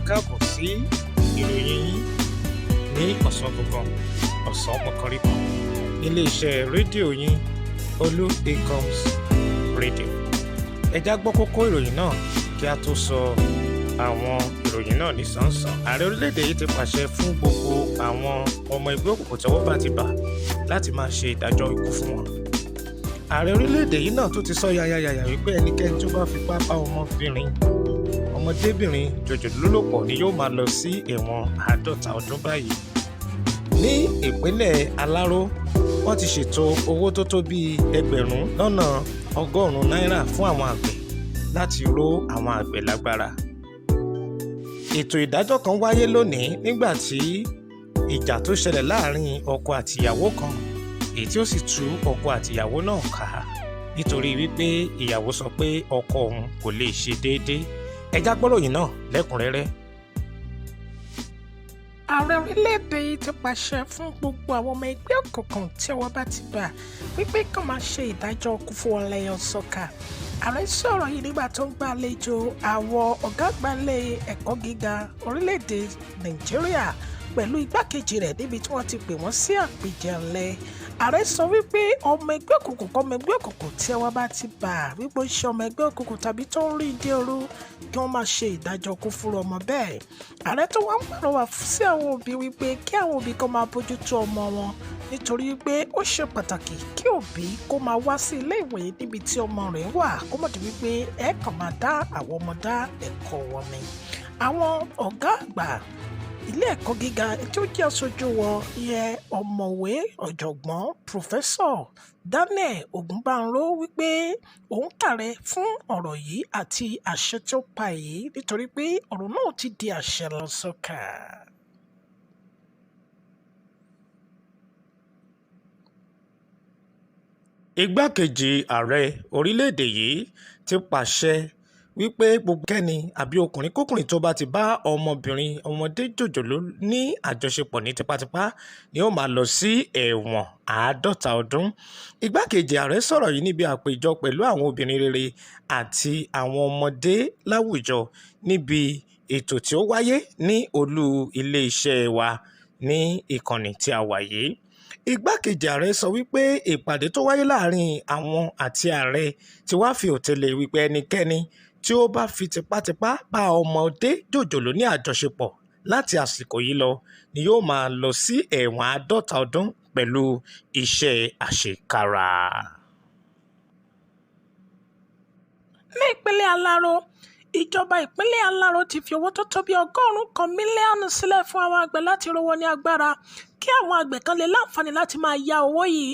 káàbọ̀ sí ìròyìn yín ní ọ̀sán gangan ọ̀sán mọ́kànlélọ́gbọ̀n níléeṣẹ́ rédíò yín Olú AKOMS rédíò. Ẹ já gbọ́ kókó ìròyìn náà kí a tó sọ àwọn ìròyìn náà nísànsán. Ààrẹ orílẹ̀-èdè yìí ti pàṣẹ fún gbogbo àwọn ọmọ ẹgbẹ́ òkùnkùn tọ́wọ́ bá ti bà láti máa ṣe ìdájọ́ ikú fún wọn. Ààrẹ orílẹ̀-èdè yìí náà tó ti sọ yayayaya wípé ẹnikẹ́ni tó bá fipá bá ọmọdébìnrin jòjòló lò pọ̀ ni yóò máa lọ sí ẹ̀wọ̀n 50 ọdún báyìí. Ní ìpínlẹ̀ Aláró, wọ́n ti ṣètò owó tó tó bíi ẹgbẹ̀rún lọ́nà ọgọ́rùn-ún náírà fún àwọn àgbẹ̀ láti ró àwọn àgbẹ̀ lágbára. Ètò ìdájọ́ kan wáyé lónìí nígbà tí ìjà tó ṣẹlẹ̀ láàrin ọkọ àtìyàwó kan èyí tí ó sì tú ọkọ àtìyàwó náà ká nítorí wípé ìyàwó sọ pé ọkọ òun kò lè ṣe déédéé. Ẹ já gbọ́ ìròyìn náà lẹ́kùnrẹ́rẹ́. Ààrẹ orílẹ̀-èdè yìí ti pàṣẹ fún gbogbo àwọn ọmọ ẹgbẹ́ òkùnkùn tí ọwọ́ bá ti bà wípé kàn máa ṣe ìdájọ́ ikú fún wọn lẹ́yọ sọ́kà. Ààrẹ sọ̀rọ̀ yìí nígbà tó ń gbàlejò àwọn ọ̀gá àgbà ilé ẹ̀kọ́ gíga orílẹ̀-èdè Nàìjíríà pẹ̀lú igbákejì rẹ̀ níbi tí wọ́n ti pè wọ́n sí àpèjẹ ńlẹ̀. Ààrẹ sọ wípé ọmọ ẹgbẹ́ òkùnkùn tí ọwọ́ bá ti bà wípé ó ṣe ọmọ ẹgbẹ́ òkùnkùn tàbí tó ń rí ìdí òru kí wọ́n máa ṣe ìdájọ́ ikú fún ọmọ bẹ́ẹ̀. Ààrẹ tó wá ń pàrọwà sí àwọn òbí wípé kí àwọn òbí kan máa bójútó ọmọ wọn nítorí pé ó ṣe pàtàkì kí òbí kó máa wá sí ilé ìwé níbi tí ọmọ rẹ̀ wà kó mọ̀ dé wípé ẹ kàn máa dá àwọn ọmọ dá ẹ̀kọ́ wọn ni. Àwọn ọ̀gá àgbà ilé ẹ̀kọ́ gíga tí ó jẹ́ aṣojú wọn yẹ ọ̀mọ̀wé ọ̀jọ̀gbọ́n pòfẹ́sọ̀ Daniel Ògúnbánró wípé òun kàrẹ fún ọ̀rọ̀ yìí àti àṣẹ tí ó pa èyí nítorí pé ọ̀rọ̀ náà ti di àṣẹ lọ sọ́kà. Igbákejì ààrẹ orílẹ̀-èdè yìí ti pàṣẹ wípé gbogbo kẹ́ni àbí ọkùnrin tó bá ti bá ọmọdé jòjòló ní àjọṣepọ̀ ní tipátipá ni ó máa lọ sí ẹ̀wọ̀n 50 ọdún. Igbákejì ààrẹ sọ̀rọ̀ yìí níbi àpéjọ pẹ̀lú àwọn obìnrin rere àti àwọn ọmọdé láwùjọ níbi ètò tí ó wáyé ní olú ilé-iṣẹ́ wa ní ìkànnì tí a wà yìí. Igbákejì ààrẹ sọ wípé ìpàdé tó wáyé láàrin àwọn àti ààrẹ ti wá fi òtẹ́lẹ̀ wípé ẹnikẹ́ni tí ó bá fi tipátipá bá ọmọdé jòjòló ní àjọṣepọ̀ láti àsìkò yìí lọ ni yóò máa lọ sí ẹ̀wọ̀n 50 ọdún pẹ̀lú iṣẹ́ àṣekára. Ní ìpínlẹ̀ Aláró, ìjọba ìpínlẹ̀ Aláró ti fi owó tó tó bí $100 mílíọ̀nù sílẹ̀ fún àwọn àgbẹ̀ láti rówó ní agbára kí àwọn àgbẹ̀ kan lè láǹfààní láti máa ya owó yìí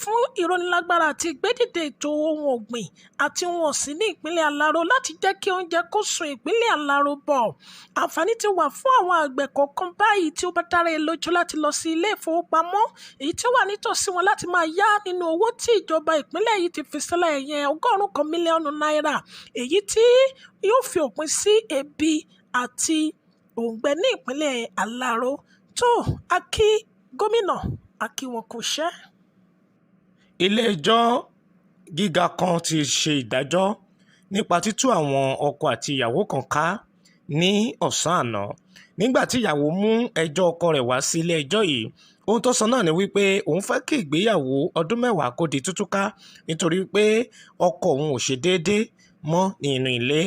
fún ìrónilágbára àti ìgbédìde ètò ohun ọ̀gbìn àti ohun ọ̀sìn ní ìpínlẹ̀ Aláró láti jẹ́ kí oúnjẹ kó sun ìpínlẹ̀ Aláró bọ̀. Àǹfààní ti wà fún àwọn àgbẹ̀ kọ̀ọ̀kan báyìí tí ó bá dára lójú láti lọ sí ilé ìfowópamọ́ èyí tí ó wà nítòsí wọn láti máa yá nínú owó tí ìjọba ìpínlẹ̀ yìí ti fi sílẹ̀ yẹn $100 mílíọ̀nù èyí tí yóò fi òpin sí ebi àti òǹgbẹ ní ìpínlẹ̀ Aláró. Tó a kí gómìnà a kí wọn kú iṣẹ́. Ilé-ẹjọ́ gíga kan ti ṣe ìdájọ́ nípa títú àwọn ọkọ àti ìyàwó kan ká ní ọ̀sán àná. Nígbà tí ìyàwó mú ẹjọ́ ọkọ rẹ̀ wá sí ilé-ẹjọ́ yìí, ohun tó sọ náà ni wípé òun fẹ́ kí ìgbéyàwó ọdún 10 kó di tútúká nítorí pé ọkọ òun ò ṣe déédéé mọ́ nínú ilé.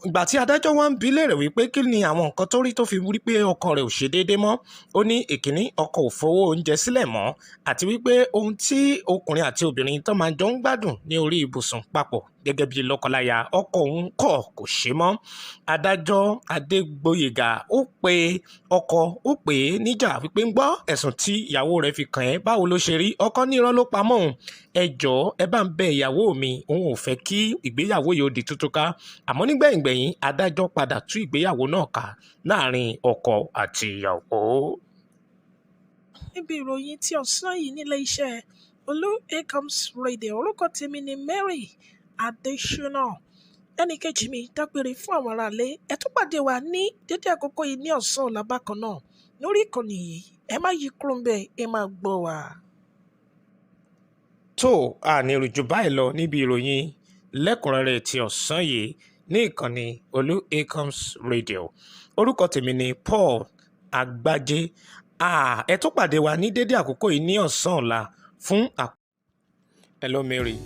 Ìgbà tí adájọ́ wá ń bi léèrè wípé kí ni àwọn nǹkan tó rí tó fi wí pé ọkọ rẹ̀ ò ṣe déédéé mọ́, ó ní ìkíní ọkọ ò fowó oúnjẹ sílẹ̀ mọ́ àti wípé ohun tí ọkùnrin àti obìnrin tó máa jọ ń gbádùn ní orí ibùsùn papọ̀ gẹ́gẹ́ bí lọ́kọláya ọkọ òun kò ṣe mọ́. Adájọ́ Adégbóyèga ó pe ọkọ níjà wípé ń gbọ́ ẹ̀sùn tí ìyàwó rẹ̀ fi kàn ẹ́ báwo ló ṣe rí. Ọkọ ní irọ́ ló pamọ́ òun, ẹ jọ̀ọ́ ẹ bá ń bẹ ìyàwó mi, òun ò fẹ́ kí ìgbéyàwó yìí ó di tútúká. Àmọ́ nígbẹ̀yìngbẹ̀yìn adájọ́ padà tú ìgbéyàwó náà ká láàrin ọkọ àti ìyàwó. Níbi ìròyìn tí ọ̀sán yìí nílé iṣẹ́ Olú AKOMS rédíò, orúkọ tèmi ni Mary Adésínà. Ẹnìkejì mi dágbére fún àwọn aráalé. Ẹ tún pàdé wa ní dédé àkókò yìí ní ọ̀sán ọ̀la bákan náà lórí ìkànnì yìí. Ẹ má yí kúrò ńbẹ̀, ẹ máa gbọ́ wa. Tó àní rújú báyìí lọ níbi ìròyìn lẹ́kùnrẹ́rẹ́ ti ọ̀sán yìí. ní ìkànnì Olú AKOMS Radio. Orúkọ tèmi ni Paul Àgbájé. Ẹ tún pàdé wa ní dédé àkókò yìí ní ọ̀sán ọ̀la fún Hello Mary,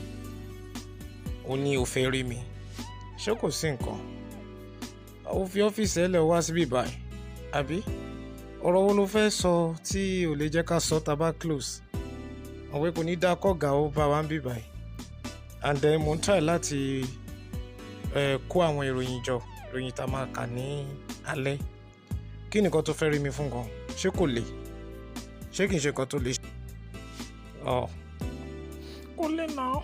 ó ní o fẹ́ rí mi, ṣé kò sí nǹkan? Ó fi ọ́fíìsì ẹlẹ́ wá síbí báyìí, àbí? Ọ̀rọ̀ wo ló fẹ́ sọ tí ò lè jẹ́ ká sọ tá bá close? Àwọn kò ní dá kọ́gà ó bá wa ń bí báyìí. And then mo ń try láti kó àwọn ìròyìn jọ, ìròyìn tá a máa kà ní alẹ́. Kí nìkan tó fẹ́ rí mi fún gan? Ṣé kò le? Ṣé kì í ṣe nǹkan tó le? Kò lè náà.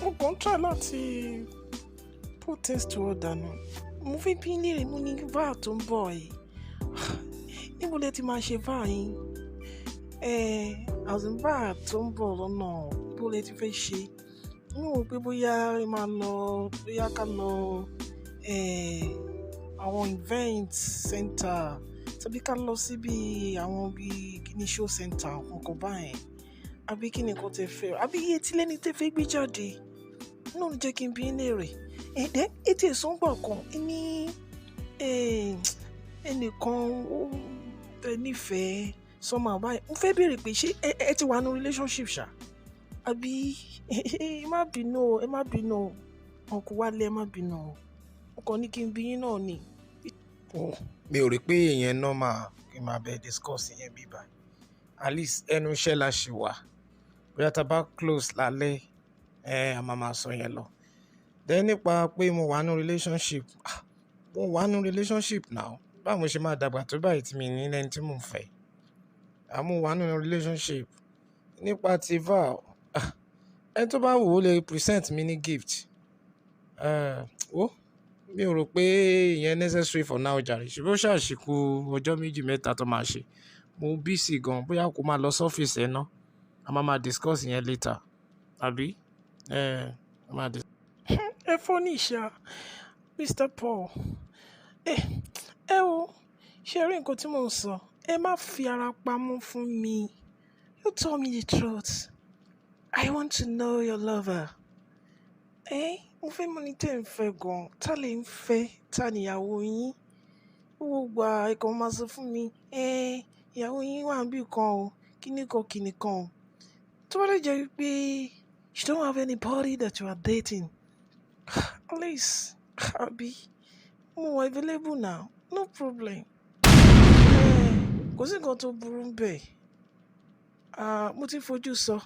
Mo kàn ń try láti put things to order náà. Mo fi bí nílé mo ní VAR tó ń bọ̀ yìí. Níbo lẹ ti máa ṣe VAR yín? As in VAR tó ń bọ̀ lọ́nà, níbo lẹ ti fẹ́ ṣe? Mo rò pé bóyá ẹ máa lọ, bóyá ká lọ àwọn event center tàbí ká lọ síbi àwọn bíi kíní show center kankan báyẹn. Àbí kí ni nǹkan tẹ fẹ́? Àbí iye tí lẹ́ni tẹ fẹ́ gbé jáde? Náà ló jẹ́ kí n bí ní èrè. Ètò ìsọ̀ngbà kan ní ẹnìkan ó tẹ nífẹ̀ẹ́ sọmọ àbáyé. Mo fẹ́ béèrè pé ṣé ẹ ti wà ní relationship ṣá? Àbí ẹ má bínú o, ọkùnrin wálé ẹ má bínú o. Mo kàn ní kí n bí yín náà ni. Mi ò rí pé ìyẹn normal kí n máa bẹ discuss ìyẹn bí báyìí. At least ẹnu iṣẹ́ la ṣì wà. Bóyá tá bá close lálẹ́, a máa sọ yẹn lọ. Then nípa pé mo wà nínú relationship, mo wà nínú relationship now. Báwo mo ṣe máa dàgbà tó báyìí tí mi ní lẹ́ni tí mò ń fẹ́? Mo wà nínú relationship. Nípa ti VAR, ẹni tó bá wù ó lè present mi ní gift. Mi ò rò pé ìyẹn necessary for now jàre. Ṣùgbọ́n ó ṣàṣìkò ọjọ́ méjì mẹ́ta tó máa ṣe. Mo busy gan, bóyá kó máa lọ sọ́fíìsì ẹ̀ náà. A máa discuss yẹn later. Àbí? Ẹ funny ṣá, Mr. Paul. Ṣé rí nǹkan tí mò ń sọ? Ẹ má fi ara pamọ́ fún mi. You tell me the truth. I want to know your lover. Mo fẹ́ mọ̀ ní tẹ́ ń fẹ́ gan. Ta lè ń fẹ́? Ta níyàwó yín? Gbogbo ẹ̀kan máa sọ fún mi. Ìyàwó yín wà níbí kan o. Kíní kan o. Tó bá lè jẹ́ wípé you don't have anybody that you are dating. At least, àbí mo wà available now. No problem. Kò sí nǹkan tó burú bẹ́ẹ̀. Mo ti fojú sọ,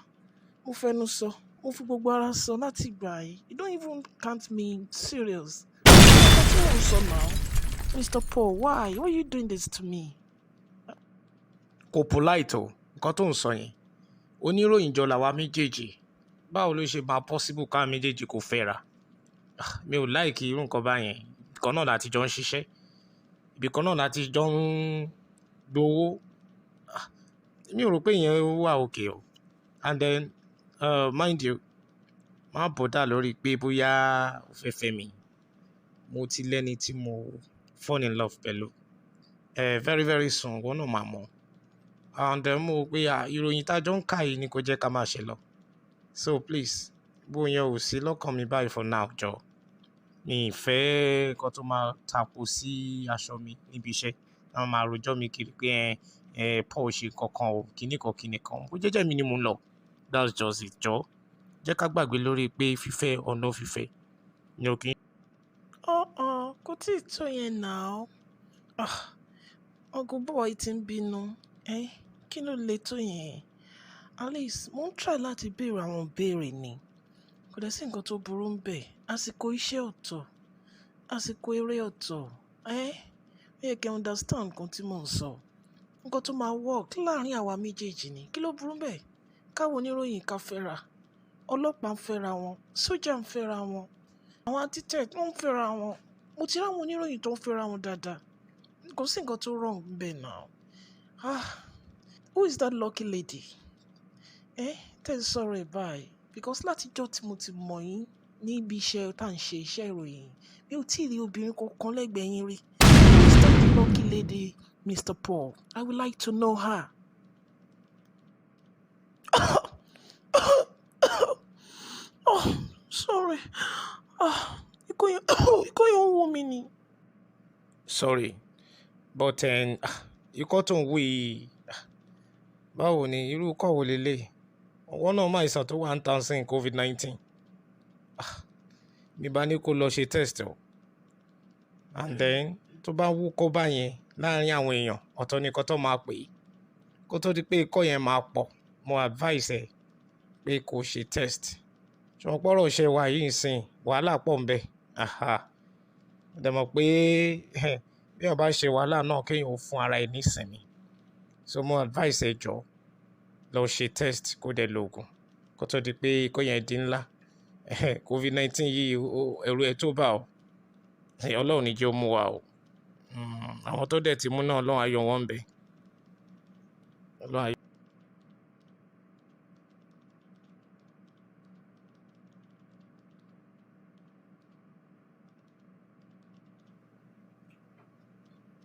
mo fẹnu sọ, mo fi gbogbo ara sọ láti ìgbà yìí. You don't even count me serious. What do you sọ now? Mr. Paul, why are you doing this to me? Kò polite o, nǹkan tó ń sọ yẹn. Oníròyìn jọ làwa méjèèjì. Báwo ló ṣe máa possible ká méjèèjì kò fẹ́ra? Mi ò like irú nǹkan báyẹn. Ibì kan náà láti jọ ń ṣiṣẹ́. Ibì kan náà láti jọ ń gbowó. Mi ò rò pé ìyẹn wà okay o. And then, mind you, má bother lórí pé bóyá o fẹ́ fẹ́ mi. Mo ti lẹ́ni tí mo fall in love pẹ̀lú. Very very soon, wọ́n náà máa mọ̀. And then mo rò pé ìròyìn tá jọ ń kà yìí ni kò jẹ́ ká máa ṣe lọ. So please, bóyá ò sí lọ́kàn mi báyìí for now jọ. Mi ì fẹ́ nǹkan tó máa tapo sí aṣọ mi níbi iṣẹ́. Wọ́n máa rojọ́ mi kiri pé Paul ṣe kankan o, kíní kan. Bó jẹ́jẹ́ mi ni mo ń lọ. That's just it jọ. Jẹ́ ká gbàgbé lórí pé fífẹ́ ọ̀nà fífẹ́. Ni ò kí. Kò tí ì tó yẹn now. Uncle boy ti ń bínú. Kí ló lè tó yẹn? At least mo ń try láti béèrè àwọn ìbéèrè ni. Kò dẹ̀ sí nǹkan tó burú ń bẹ̀. Àsìkò iṣẹ́ ọ̀tọ̀, àsìkò eré ọ̀tọ̀. Ó yẹ kí ẹ understand nǹkan tí mò ń sọ. Nǹkan tó máa work láàárín àwa méjèèjì ni. Kí ló burú ń bẹ̀? Káwọn oníròyìn ká fẹ́ra. Ọlọ́pàá ń fẹ́ra wọn. Sójà ń fẹ́ra wọn. Àwọn architect wọ́n ń fẹ́ra wọn. Mo ti rí àwọn oníròyìn tó ń fẹ́ra wọn dáadáa. Kò sí nǹkan tó wrong ń bẹ̀ now. Who is that lucky lady? Tẹ́ ń sọ̀rọ̀ ẹ̀ báyìí. Because látijọ́ tí mo ti mọ̀ yín níbi iṣẹ́ tá à ń ṣe iṣẹ́ ìròyìn, mi ò tí ì rí obìnrin kankan lẹ́gbẹ̀ẹ́ yín rí. Who is that lucky lady, Mr. Paul? I would like to know her. Sorry. ikọ́ yẹn ń wò mí ni. Sorry, but ikọ́ tó ń wò yìí, báwo ni irú ikọ́ wo lélẹ̀? Ọwọ́ náà máa ìsàn tó wà ń tàn sí COVID-19. Mi bá ní kó lọ ṣe test o. And then tó bá wúkọ́ báyẹn láàárín àwọn èèyàn, ọ̀tọ̀ ni nǹkan tó máa pè é. Kó tó di pé ikọ́ yẹn máa pọ̀, mo advise ẹ pé kó ṣe test. Ṣùgbọ́n pọ́rọ̀ ṣe wà yìí ń sìn, wàhálà pọ̀ ń bẹ. Dẹ̀ mọ̀ pé bí o bá ṣe wàhálà náà kéèyàn ó fún ara ẹ̀ nísinmi. So mo advise ẹ jọ̀ọ́ lọ ṣe test kó dẹ̀ lo oògùn kó tó di pé ikọ́ yẹn di ńlá. COVID-19 yìí ẹ̀rù ẹ̀ tó bá ọ. Ọlọ́run ní jẹ́ ó mú wa o. Àwọn tó dẹ̀ ti mú náà Ọlọ́run á yọ wọ́n ńbẹ̀. Ọlọ́run á yọ.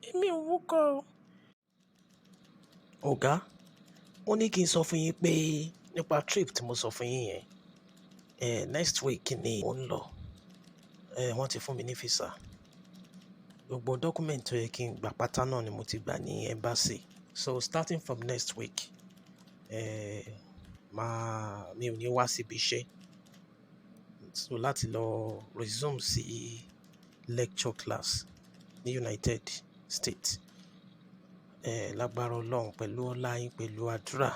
Èmi ò wúkọ́ o. Ọ̀gá, wọ́n ní kí n sọ fún yín pé nípa trip tí mo sọ fún yín yẹn, next week ni mo ń lọ. Wọ́n ti fún mi ní visa. Gbogbo document tó yẹ kí n gbà pátá náà ni mo ti gbà ní embassy. So starting from next week, mi ò ní wá síbi iṣẹ́. So láti lọ resume sí lecture class ní United States. Lágbára Ọlọ́run pẹ̀lú ọlá yín pẹ̀lú àdúrà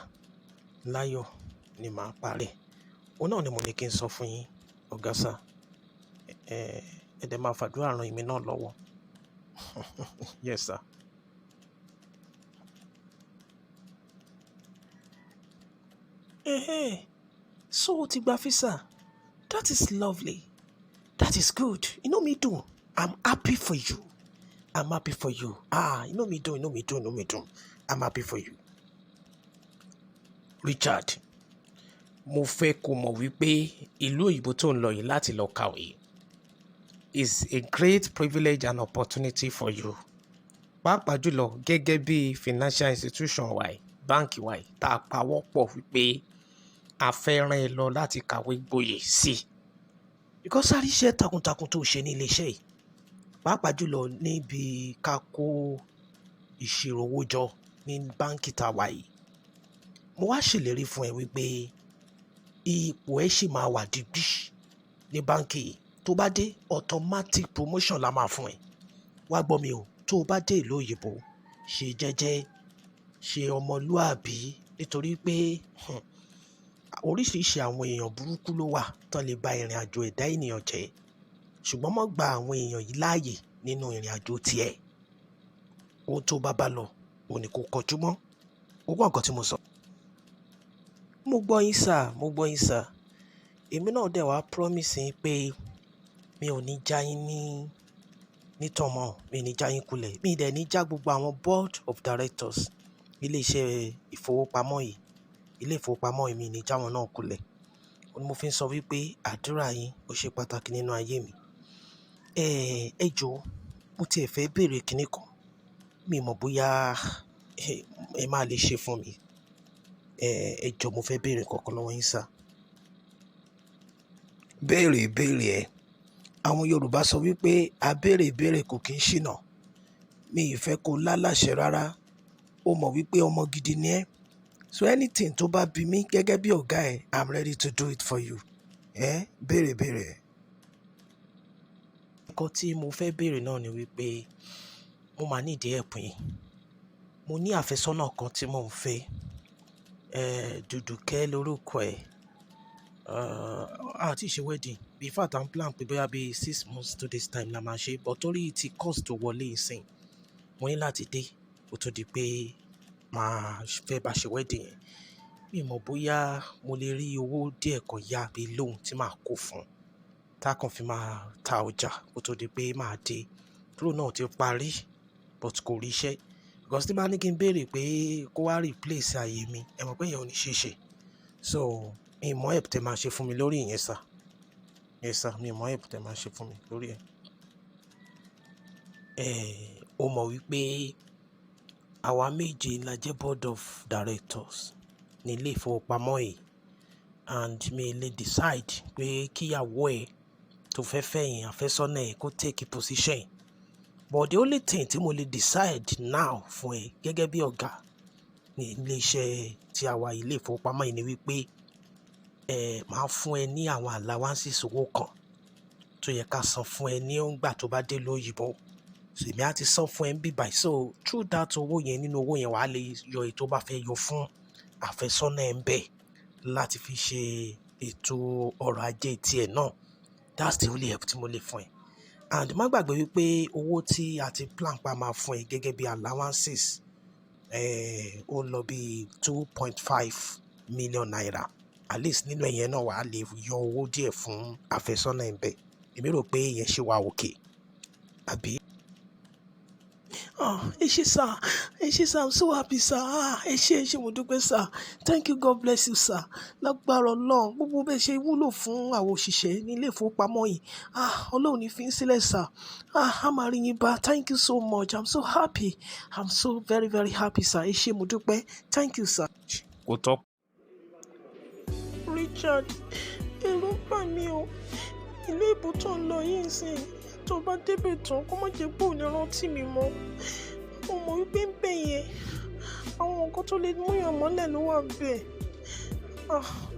láyọ̀ ni màá parí. Òun náà ni mo ní kí n sọ fún yín, ọ̀gá sà. Ẹ dẹ̀ máa fàdúrà ran èmi náà lọ́wọ́. Yes, sir. So o ti gba visa? That is lovely. That is good. Inú mi dùn. I'm happy for you. I'm happy for you. Inú mi dùn. I'm happy for you. Richard, mo fẹ́ kó mọ̀ wípé ìlú òyìnbó tó ń lọ yìí láti lọ kàwé is a great privilege and opportunity for you. Pàápàá jùlọ gẹ́gẹ́ bí financial institution wa yìí, báǹkì wa yìí, tá a pawọ́ pọ̀ wípé a fẹ́ rán ẹ lọ láti kàwé gboyè sí i. Because a rí iṣẹ́ takuntakun tó ṣe ní iléeṣẹ́ yìí. Pàápàá jùlọ níbi ká kó ìṣirò owó jọ ní báǹkì tá a wà yìí. Mo wá ṣèlérí fún ẹ wípé ipò ẹ ṣì máa wà digbí ní báǹkì yìí. Tó bá dé automatic promotion la máa fún ẹ. Wá gbọ́ mi o, tó bá dé ìlú òyìnbó, ṣe jẹ́jẹ́, ṣe ọmọlúàbí nítorí pé oríṣiríṣi àwọn èèyàn burúkú ló wà tán lè ba ìrìn àjò ẹ̀dá ènìyàn jẹ́. Ṣùgbọ́n má gba àwọn èèyàn yìí láàyè nínú ìrìn àjò tiẹ̀. Ohun tó bá bá lọ, òun ni kò kọjú mọ́. Ó gbọ́ nǹkan tí mo sọ. Mo gbọ́ yín sà. Èmi náà dẹ̀ wá promise yín pé mi ò ní já yín ní tọmọ, mi ní já yín kulẹ̀. Mi dẹ̀ ní já gbogbo àwọn board of directors ilé-iṣẹ́ ìfowópamọ́ yìí. Ilé ìfowópamọ́ yìí mi ní já wọn náà kulẹ̀. Ó ní mo fi ń sọ wípé àdúrà yín ó ṣe pàtàkì nínú ayé mi. Ẹ jọ̀ọ́, mo tiẹ̀ fẹ́ béèrè kinní kan. Mi mọ̀ bóyá ẹ máa lè ṣe fún mi. Ẹ jọ̀ọ́, mo fẹ́ béèrè kankan lọ́wọ́ yín sà. Béèrè ẹ. Àwọn Yorùbá sọ wípé abéèrè ìbéèrè kò kí ń ṣìnà. Mi ì fẹ́ kó lálàṣẹ rárá. Ó mọ̀ wípé ọmọ gidi ni ẹ́. So anything tó bá bí mi gẹ́gẹ́ bí ọ̀gá ẹ̀, I'm ready to do it for you. Béèrè ẹ. Nǹkan tí mo fẹ́ béèrè náà ni wípé mo máa need help yín. Mo ní àfẹ́sọ́nà kan tí mò ń fẹ́. Dùdùkẹ́ lórúkọ ẹ̀. A ti ṣe wedding. In fact, I'm plan pé bóyá bí 6 months to this time la máa ṣe. But torí ti cost tó wọlé ìsìn, mo ní láti dé. Ó tó di pé màá fẹ́ bá ṣe wedding yẹn. Mi mọ̀ bóyá mo lè rí owó díẹ̀ kan yá bí loan tí màá kó fún un. Tá kàn fi máa ta ọjà. Ó tó di pé màá dé. Loan náà ti parí but kò rí iṣẹ́. Because tí bá ní kí n béèrè pé kó wá replace ààyè mi, ẹ mọ̀ pé ìyẹn ò ní ṣe é ṣe. So mi mọ̀ help tẹ́ máa ṣe fún mi lórí ìyẹn sà. Yes sir, mi mọ̀ help tẹ́ máa ṣe fún mi lórí ẹ̀. Ó mọ̀ wípé àwa méje la jẹ́ board of directors ní ilé ìfowópamọ́ yìí. And mi lè decide pé kíyàwó ẹ̀ tó fẹ́ fẹ́ yẹn àfẹ́sọ́nà ẹ̀ kó take position. But the only thing tí mo lè decide now fún ẹ gẹ́gẹ́ bí ọ̀gá ní ilé-iṣẹ́ tí a wà ilé ìfowópamọ́ yìí ni wípé máa fún ẹ ní àwọn allowances owó kan tó yẹ ká san fún ẹ ní òǹgbà tó bá dé lóyìnbó. So èmi á ti san fún ẹ ń bíbáyìí. So through that owó yẹn, nínú owó yẹn wàá lè yọ èyí tó bá fẹ́ yọ fún àfẹ́sọ́nà ẹ̀ ń bẹ̀ láti fi ṣe ètò ọrọ̀ ajé tiẹ̀ náà. That's the only help tí mo lè fún ẹ. And má gbàgbé wípé owó tí a ti plan pa máa fún ẹ gẹ́gẹ́ bí allowances ó lọ bí 2.5 million naira. At least nínú ẹ̀yẹn náà wàá lè yọ owó díẹ̀ fún àfẹ́sọ́nà ẹ̀ ń bẹ̀. Èmi rò pé ìyẹn ṣe wà òkè, àbí? Ẹ ṣé sir, I'm so happy sir. Ẹ ṣé mo dúpẹ́ sir. Thank you, God bless you sir. Lágbára Ọlọ́run, gbogbo bẹ́ẹ̀ ṣe wúlò fún àwọn òṣìṣẹ́ ní ilé ìfowópamọ́ yìí. Ọlọ́run ní fi ń sílẹ̀ sir. A máa rí yín bá. Thank you so much. I'm so happy. I'm so very, very happy sir. Ẹ ṣé mo dúpẹ́. Thank you sir. Kò tọ́. Richard, ẹ̀rù ń bà mí o. Ilé ìbò tó ń lọ yìí sìn, tó bá débẹ̀ tán kó má jẹ́ pé ò ní rántí mi mọ́. Mo mọ̀ wípé ń bẹ̀ yẹn àwọn nǹkan tó lè mú yàn mọ́lẹ̀ ló wà bẹ́ẹ̀.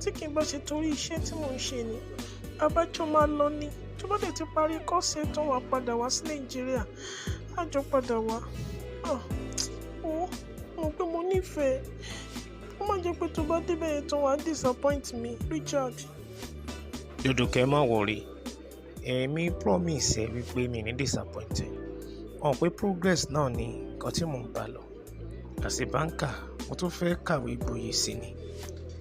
Tí kì í bá ṣe torí iṣẹ́ tí mò ń ṣe ni, abájọ máa lọ ni. Tó bá dẹ̀ ti parí kọ́ọ̀sì tó wà padà wá sí Nàìjíríà, á jọ padà wá. Mo mọ̀ pé mo nífẹ̀ẹ́. Ó má jẹ́ pé tó bá débẹ̀ yẹn tán wàá disappoint mi, Richard. Dòdòkẹ́ má worry. Èmi promise ẹ wípé mi ní disappoint ẹ. Pé progress náà ni nǹkan tí mò ń bá lọ. As a banker, mo tún fẹ́ kàwé gboyè sí ni.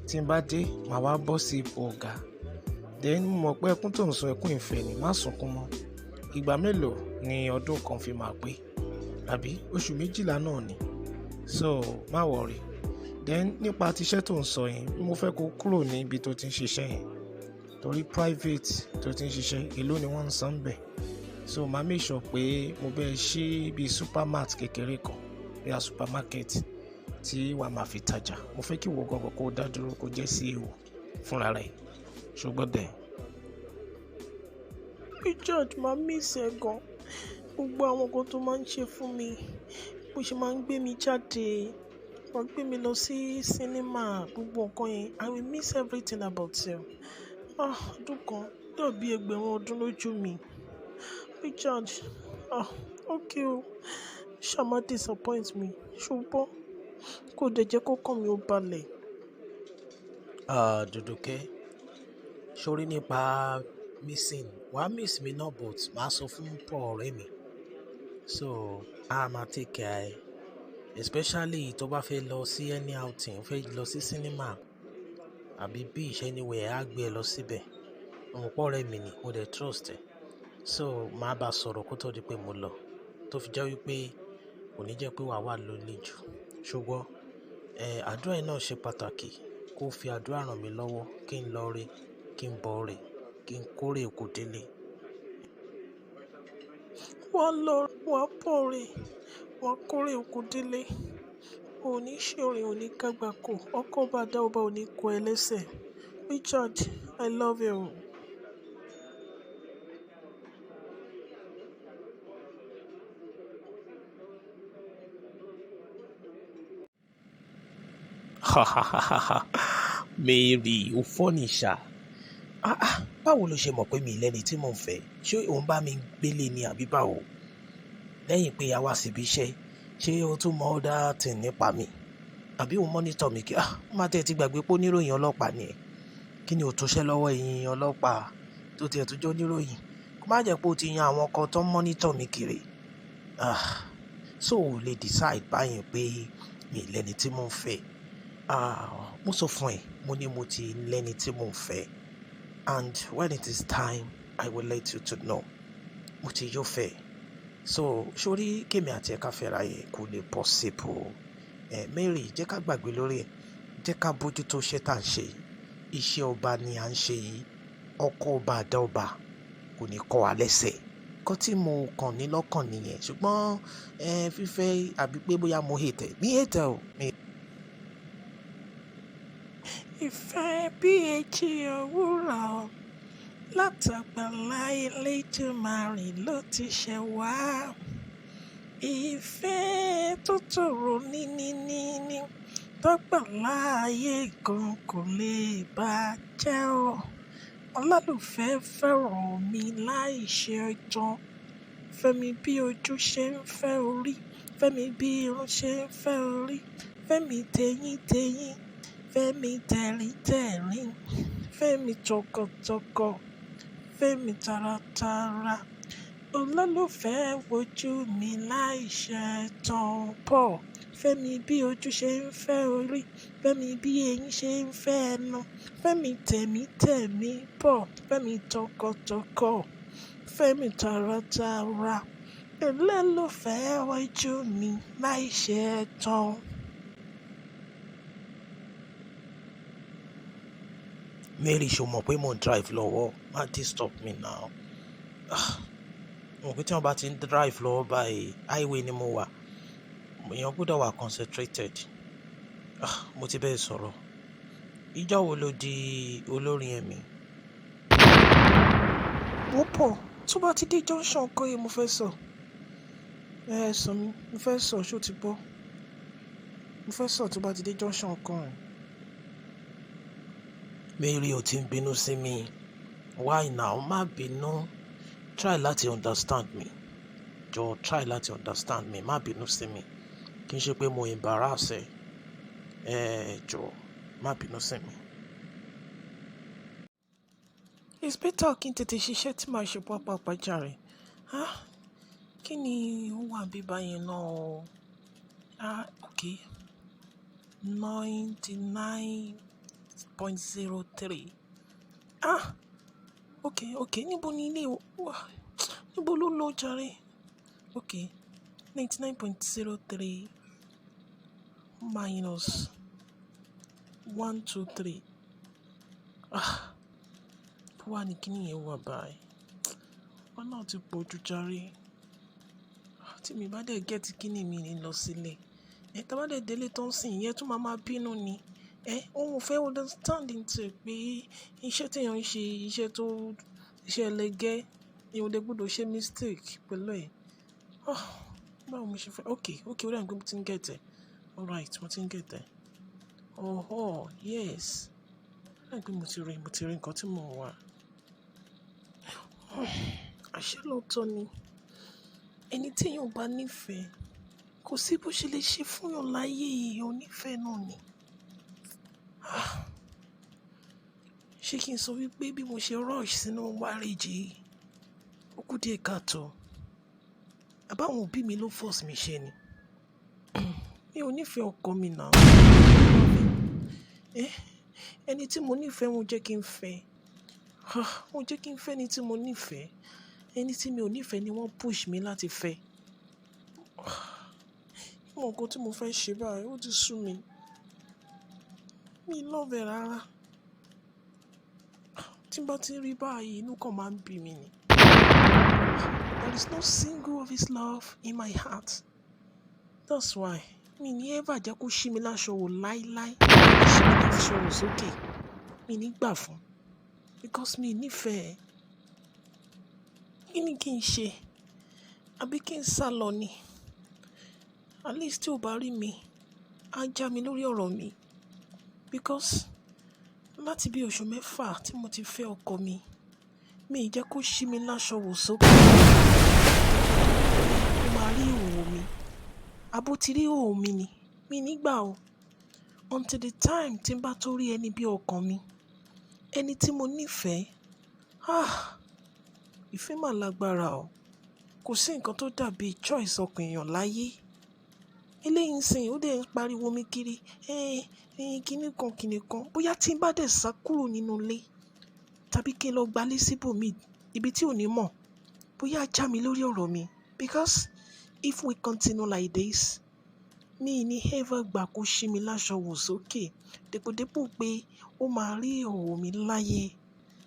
Tí n bá dé, màá wá bọ́ sí ipò ọ̀gá. Then mo mọ̀ pé ẹkún tó ń sun ẹkún ìfẹ́ ni, má sunkún mọ́. Ìgbà mélòó ni ọdún kan fi máa pé? Àbí oṣù 12 náà ni. So má worry. Then nípa tiṣẹ́ tó ń sọ yẹn, mo fẹ́ kó kúrò ní ibi tó ti ń ṣiṣẹ́ yẹn. Torí private tó ti ń ṣiṣẹ́, èló ni wọ́n ń san bẹ̀. So máa make sure pé mo bẹ́ẹ̀ ṣí bí supermart kékeré kan, bí a supermarket tí wàá máa fi tajà. Mo fẹ́ kí ìwọ gangan kó dá dúró kó jẹ́ CEO fúnra rẹ̀. Ṣùgbọ́n dẹ̀. Richard, máa miss ẹ gan. Gbogbo àwọn nǹkan tó máa ń ṣe fún mi, bó ṣe máa ń gbé mi jáde, wàá gbé mi lọ sí sinimá, gbogbo nǹkan yẹn. I will miss everything about you. Ọdún kan dàbí ẹgbẹ̀rún ọdún lójú mi. Richard, okay o. Ṣá má disappoint me, ṣùgbọ́n kò dẹ̀ jẹ́ kó kàn mí ó balẹ̀. Dòdòkẹ́, sórí nípa missing, wàá miss mi náà but màá sọ fún Paul ọ̀rẹ́ mi. So a máa take care, especially tó bá fẹ́ lọ sí any outing, fẹ́ lọ sí cinema àbí beach anywhere, á gbé ẹ lọ síbẹ̀. Ọmọ Paul ọ̀rẹ́ mi ni, mo dẹ̀ trust ẹ. So màá bá sọ̀rọ̀ kó tó di pé mo lọ, tó fi jẹ́ wípé kò ní jẹ́ pé wàá wà lólè jù. Ṣùgbọ́n àdúrà yìí náà ṣe pàtàkì. Kó fi àdúrà ràn mí lọ́wọ́ kí n lọ re, kí n bọ̀ re, kí n kórè oko délé. Wàá lọ, wàá bọ̀ re, wàá kórè oko délé. Òní ṣòrin, òní kágbákò, ọkọ̀ bá dá ọba òní kọ ẹ lẹ́sẹ̀. Richard, I love you. Mary, ó fọ́nì ṣá. Báwo ló ṣe mọ̀ pé mi lẹ́ni tí mò ń fẹ́? Ṣé òun bá mi gbélé ni àbí báwo? Lẹ́yìn pé a wá síbi iṣẹ́, ṣé o tún mọ other thing nípa mi? Àbí o monitor mi kí? Má tẹ́ ti gbàgbé pé oníròyìn ọlọ́pàá ni ẹ. Kí ni o tó ṣẹ́ lọ́wọ́ ẹ̀yin ọlọ́pàá tó tiẹ̀ tó jẹ́ oníròyìn? Kó má jẹ́ pé o ti yan àwọn kan tó ń monitor mi kiri. So o lè decide báyìí pé mi lẹ́ni tí mò ń fẹ́. Mo sọ fún ẹ, mo ní mo ti lẹ́ni tí mò ń fẹ́. And when it is time, I will let you to know. Mo ti yóò fẹ́. So sórí kémi àti ẹ̀ka fẹ́ra yẹn kò lè possible. Mary, jẹ́ ká gbàgbé lórí ẹ̀. Jẹ́ ká bójútó iṣẹ́ tá à ń ṣe. Iṣẹ́ ọba ni à ń ṣe yìí. Ọkọ ọba àdá ọba kò ní kọ́ wa lẹ́sẹ̀. Nǹkan tí mo kàn ní lọ́kàn nìyẹn. Ṣùgbọ́n fífẹ́ àbí pé bóyá mo hate ẹ. Mi hate ẹ o. Ìfẹ́ bí etí òwúrọ̀, látàgbàlá Elédùmarè ló ti ṣẹ̀ wá. Ìfẹ́ tó tòrò níní tọ́gbàlá ayé kan kò lè bàjẹ́ o. Olólùfẹ́ fẹ́ràn mi láì ṣe ẹjọ́. Fẹ́mi bí ojú ṣe ń fẹ́ orí, fẹ́mi bí irun ṣe ń fẹ́ orí, fẹ́mi tẹ̀yìn, fẹ́mi tẹ̀rín, fẹ́mi tọkàntọkàn, fẹ́mi taratara. Olólùfẹ́ wojú mi láì ṣe ẹ̀tàn pọ̀. Fẹ́mi bí ojú ṣe ń fẹ́ orí, fẹ́mi bí eyín ṣe ń fẹ́ ẹnu, fẹ́mi tẹ̀mí pọ̀, fẹ́mi tọkàntọkàn, fẹ́mi taratara. Olólùfẹ́ wojú mi láì ṣe ẹ̀tàn. Mary, ṣo mọ̀ pé mo ń drive lọ́wọ́, má disturb me now. Mo pé tí wọ́n bá ti ń drive lọ́wọ́ báyìí, highway ni mo wà, èèyàn gbọ́dọ̀ wà concentrated. Mo ti bẹ́ẹ̀ sọ̀rọ̀. Ìjọ́ wo ló di olórin ẹ̀mí? Ó pọ̀ tó bá ti dé junction kan yìí mo fẹ́ sọ. Sọ mi, mo fẹ́ sọ ṣó ti gbọ́. Mo fẹ́ sọ tó bá ti dé junction kan yìí. Mary, o ti ń bínú sí mi. Why now? Má bínú. Try láti understand me. Jọ̀ọ́ try láti understand me. Má bínú sí mi. Kì í ṣe pé mo embarrass ẹ. Jọ̀ọ́ má bínú sí mi. It's better kí n tètè ṣiṣẹ́ tí màá ṣe pápá jàre. Kí ni ó wà bí báyẹn náà? Okay. 99.03. Okay. Níbo ni ilé wà? Níbo ló lọ jàre? Okay. 99.03 minus 123. Bó wà ní kíní yẹn wà báyìí? Wọ́n náà ti pọ̀ jù jàre. Tí mi bá dẹ̀ gẹ́tì kíní mi ní lọ sílé. Tá bá dẹ̀ délé tó ń sìn ìyẹn tún máa bínú ni. Òun fẹ́ understanding tẹ̀ pé iṣẹ́ téèyàn ń ṣe iṣẹ́ ẹlẹgẹ́ èèyàn lè gbọ́dọ̀ ṣe mistake pẹ̀lú ẹ̀. Báwo mo ṣe fẹ́? Okay, ó dà pé mo ti ń gẹ̀tẹ̀. Alright, mo ti ń gẹ̀tẹ̀. Yes. Ó dà pé mo ti rí nǹkan tí mò ń wá. Àṣé lóòótọ́ ni ẹni tí èèyàn bá nífẹ̀ẹ́ kò sí bó ṣe lè ṣe fún yàn láyé èèyàn onífẹ̀ẹ́ náà ni. Ṣé kí n sọ wípé bí mo ṣe rush sínú marriage yìí ó kù díẹ̀ káàtó? Àbáwọn òbí mi ló force mi ṣe ni. Mi ò nífẹ̀ẹ́ ọkọ mi náà. Ẹni tí mo nífẹ̀ẹ́ wọ́n jẹ́ kí n fẹ́. Wọ́n jẹ́ kí n fẹ́ ẹni tí mo nífẹ̀ẹ́. Ẹni tí mi ò nífẹ̀ẹ́ ni wọ́n push mi láti fẹ́. Mo nǹkan tí mo fẹ́ ṣe báyìí ó ti sú mi. Mi love ẹ rárá. Tí n bá ti rí báyìí inú kan máa ń bí mi ni. There is no single of his love in my heart. That's why mi ní ever jẹ́ kó ṣí mi láṣọ wò láíláí. Ṣí mi láṣọ wò sókè. Mi ní gbà fún. Because mi nífẹ̀ẹ́. Kí ni kí n ṣe? Àbí kí n sá lọ ni? At least tí ò bá rí mi, á já mi lórí ọ̀rọ̀ mi. Because láti bí oṣù 6 tí mo ti fẹ́ ọkọ mi, mi ì jẹ́ kó ṣí mi láṣọ wò sókè. Ó máa rí ìhòòhò mi. Àbó ti rí ìhòòhò mi ni. Mi nígbà o. Until the time tí n bá tó rí ẹni bí ọkàn mi. Ẹni tí mo nífẹ̀ẹ́. Ìfẹ́ mà lágbára o. Kò sí nǹkan tó dàbí choice ọkàn èèyàn láyé. Eléyìí ń sìn ó dẹ̀ ń pariwo mi kiri. Kíní kan. Bóyá tí n bá dẹ̀ sá kúrò nínú ilé tàbí kí n lọ gbalé síbòmíì ibi tí ò ní mọ̀. Bóyá á já mi lórí ọ̀rọ̀ mi. Because if we continue like this, mi ní ever gbà kó ṣí mi láṣọ wò sókè. Dèpòdépò pé ó máa rí ìhòòhò mi láyé.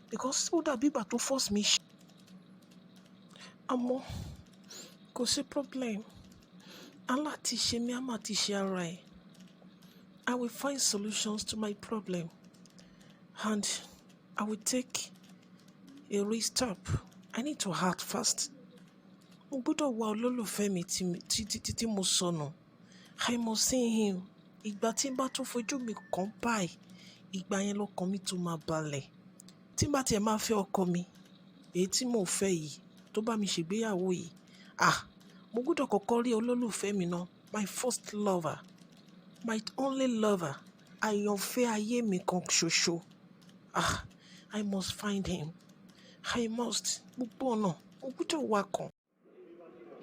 Because ó dàbí ìgbà tó force mi ṣe. Àmọ́ kò sí problem. Aláti ṣe mí á máa ti ṣe ara ẹ̀. I will find solutions to my problem and I will take a restop. I need to act fast. Mo gbọ́dọ̀ wá olólùfẹ́ mi tí mo sọnù. I must see him. Ìgbà tí n bá tún fojú mi kàn báyìí, ìgbà yẹn lọ́kàn mi tún máa balẹ̀. Tí n bá tiẹ̀ máa fẹ́ ọkọ mi, èyí tí mò ń fẹ́ yìí, tó bá mi ṣègbéyàwó yìí, mo gbọ́dọ̀ kọ́kọ́ rí olólùfẹ́ mi náà, my first lover, my only lover, àyànfẹ́ ayé mi kan ṣoṣo. I must find him. I must. Gbogbo ọ̀nà, mo gbọ́dọ̀ wá kàn.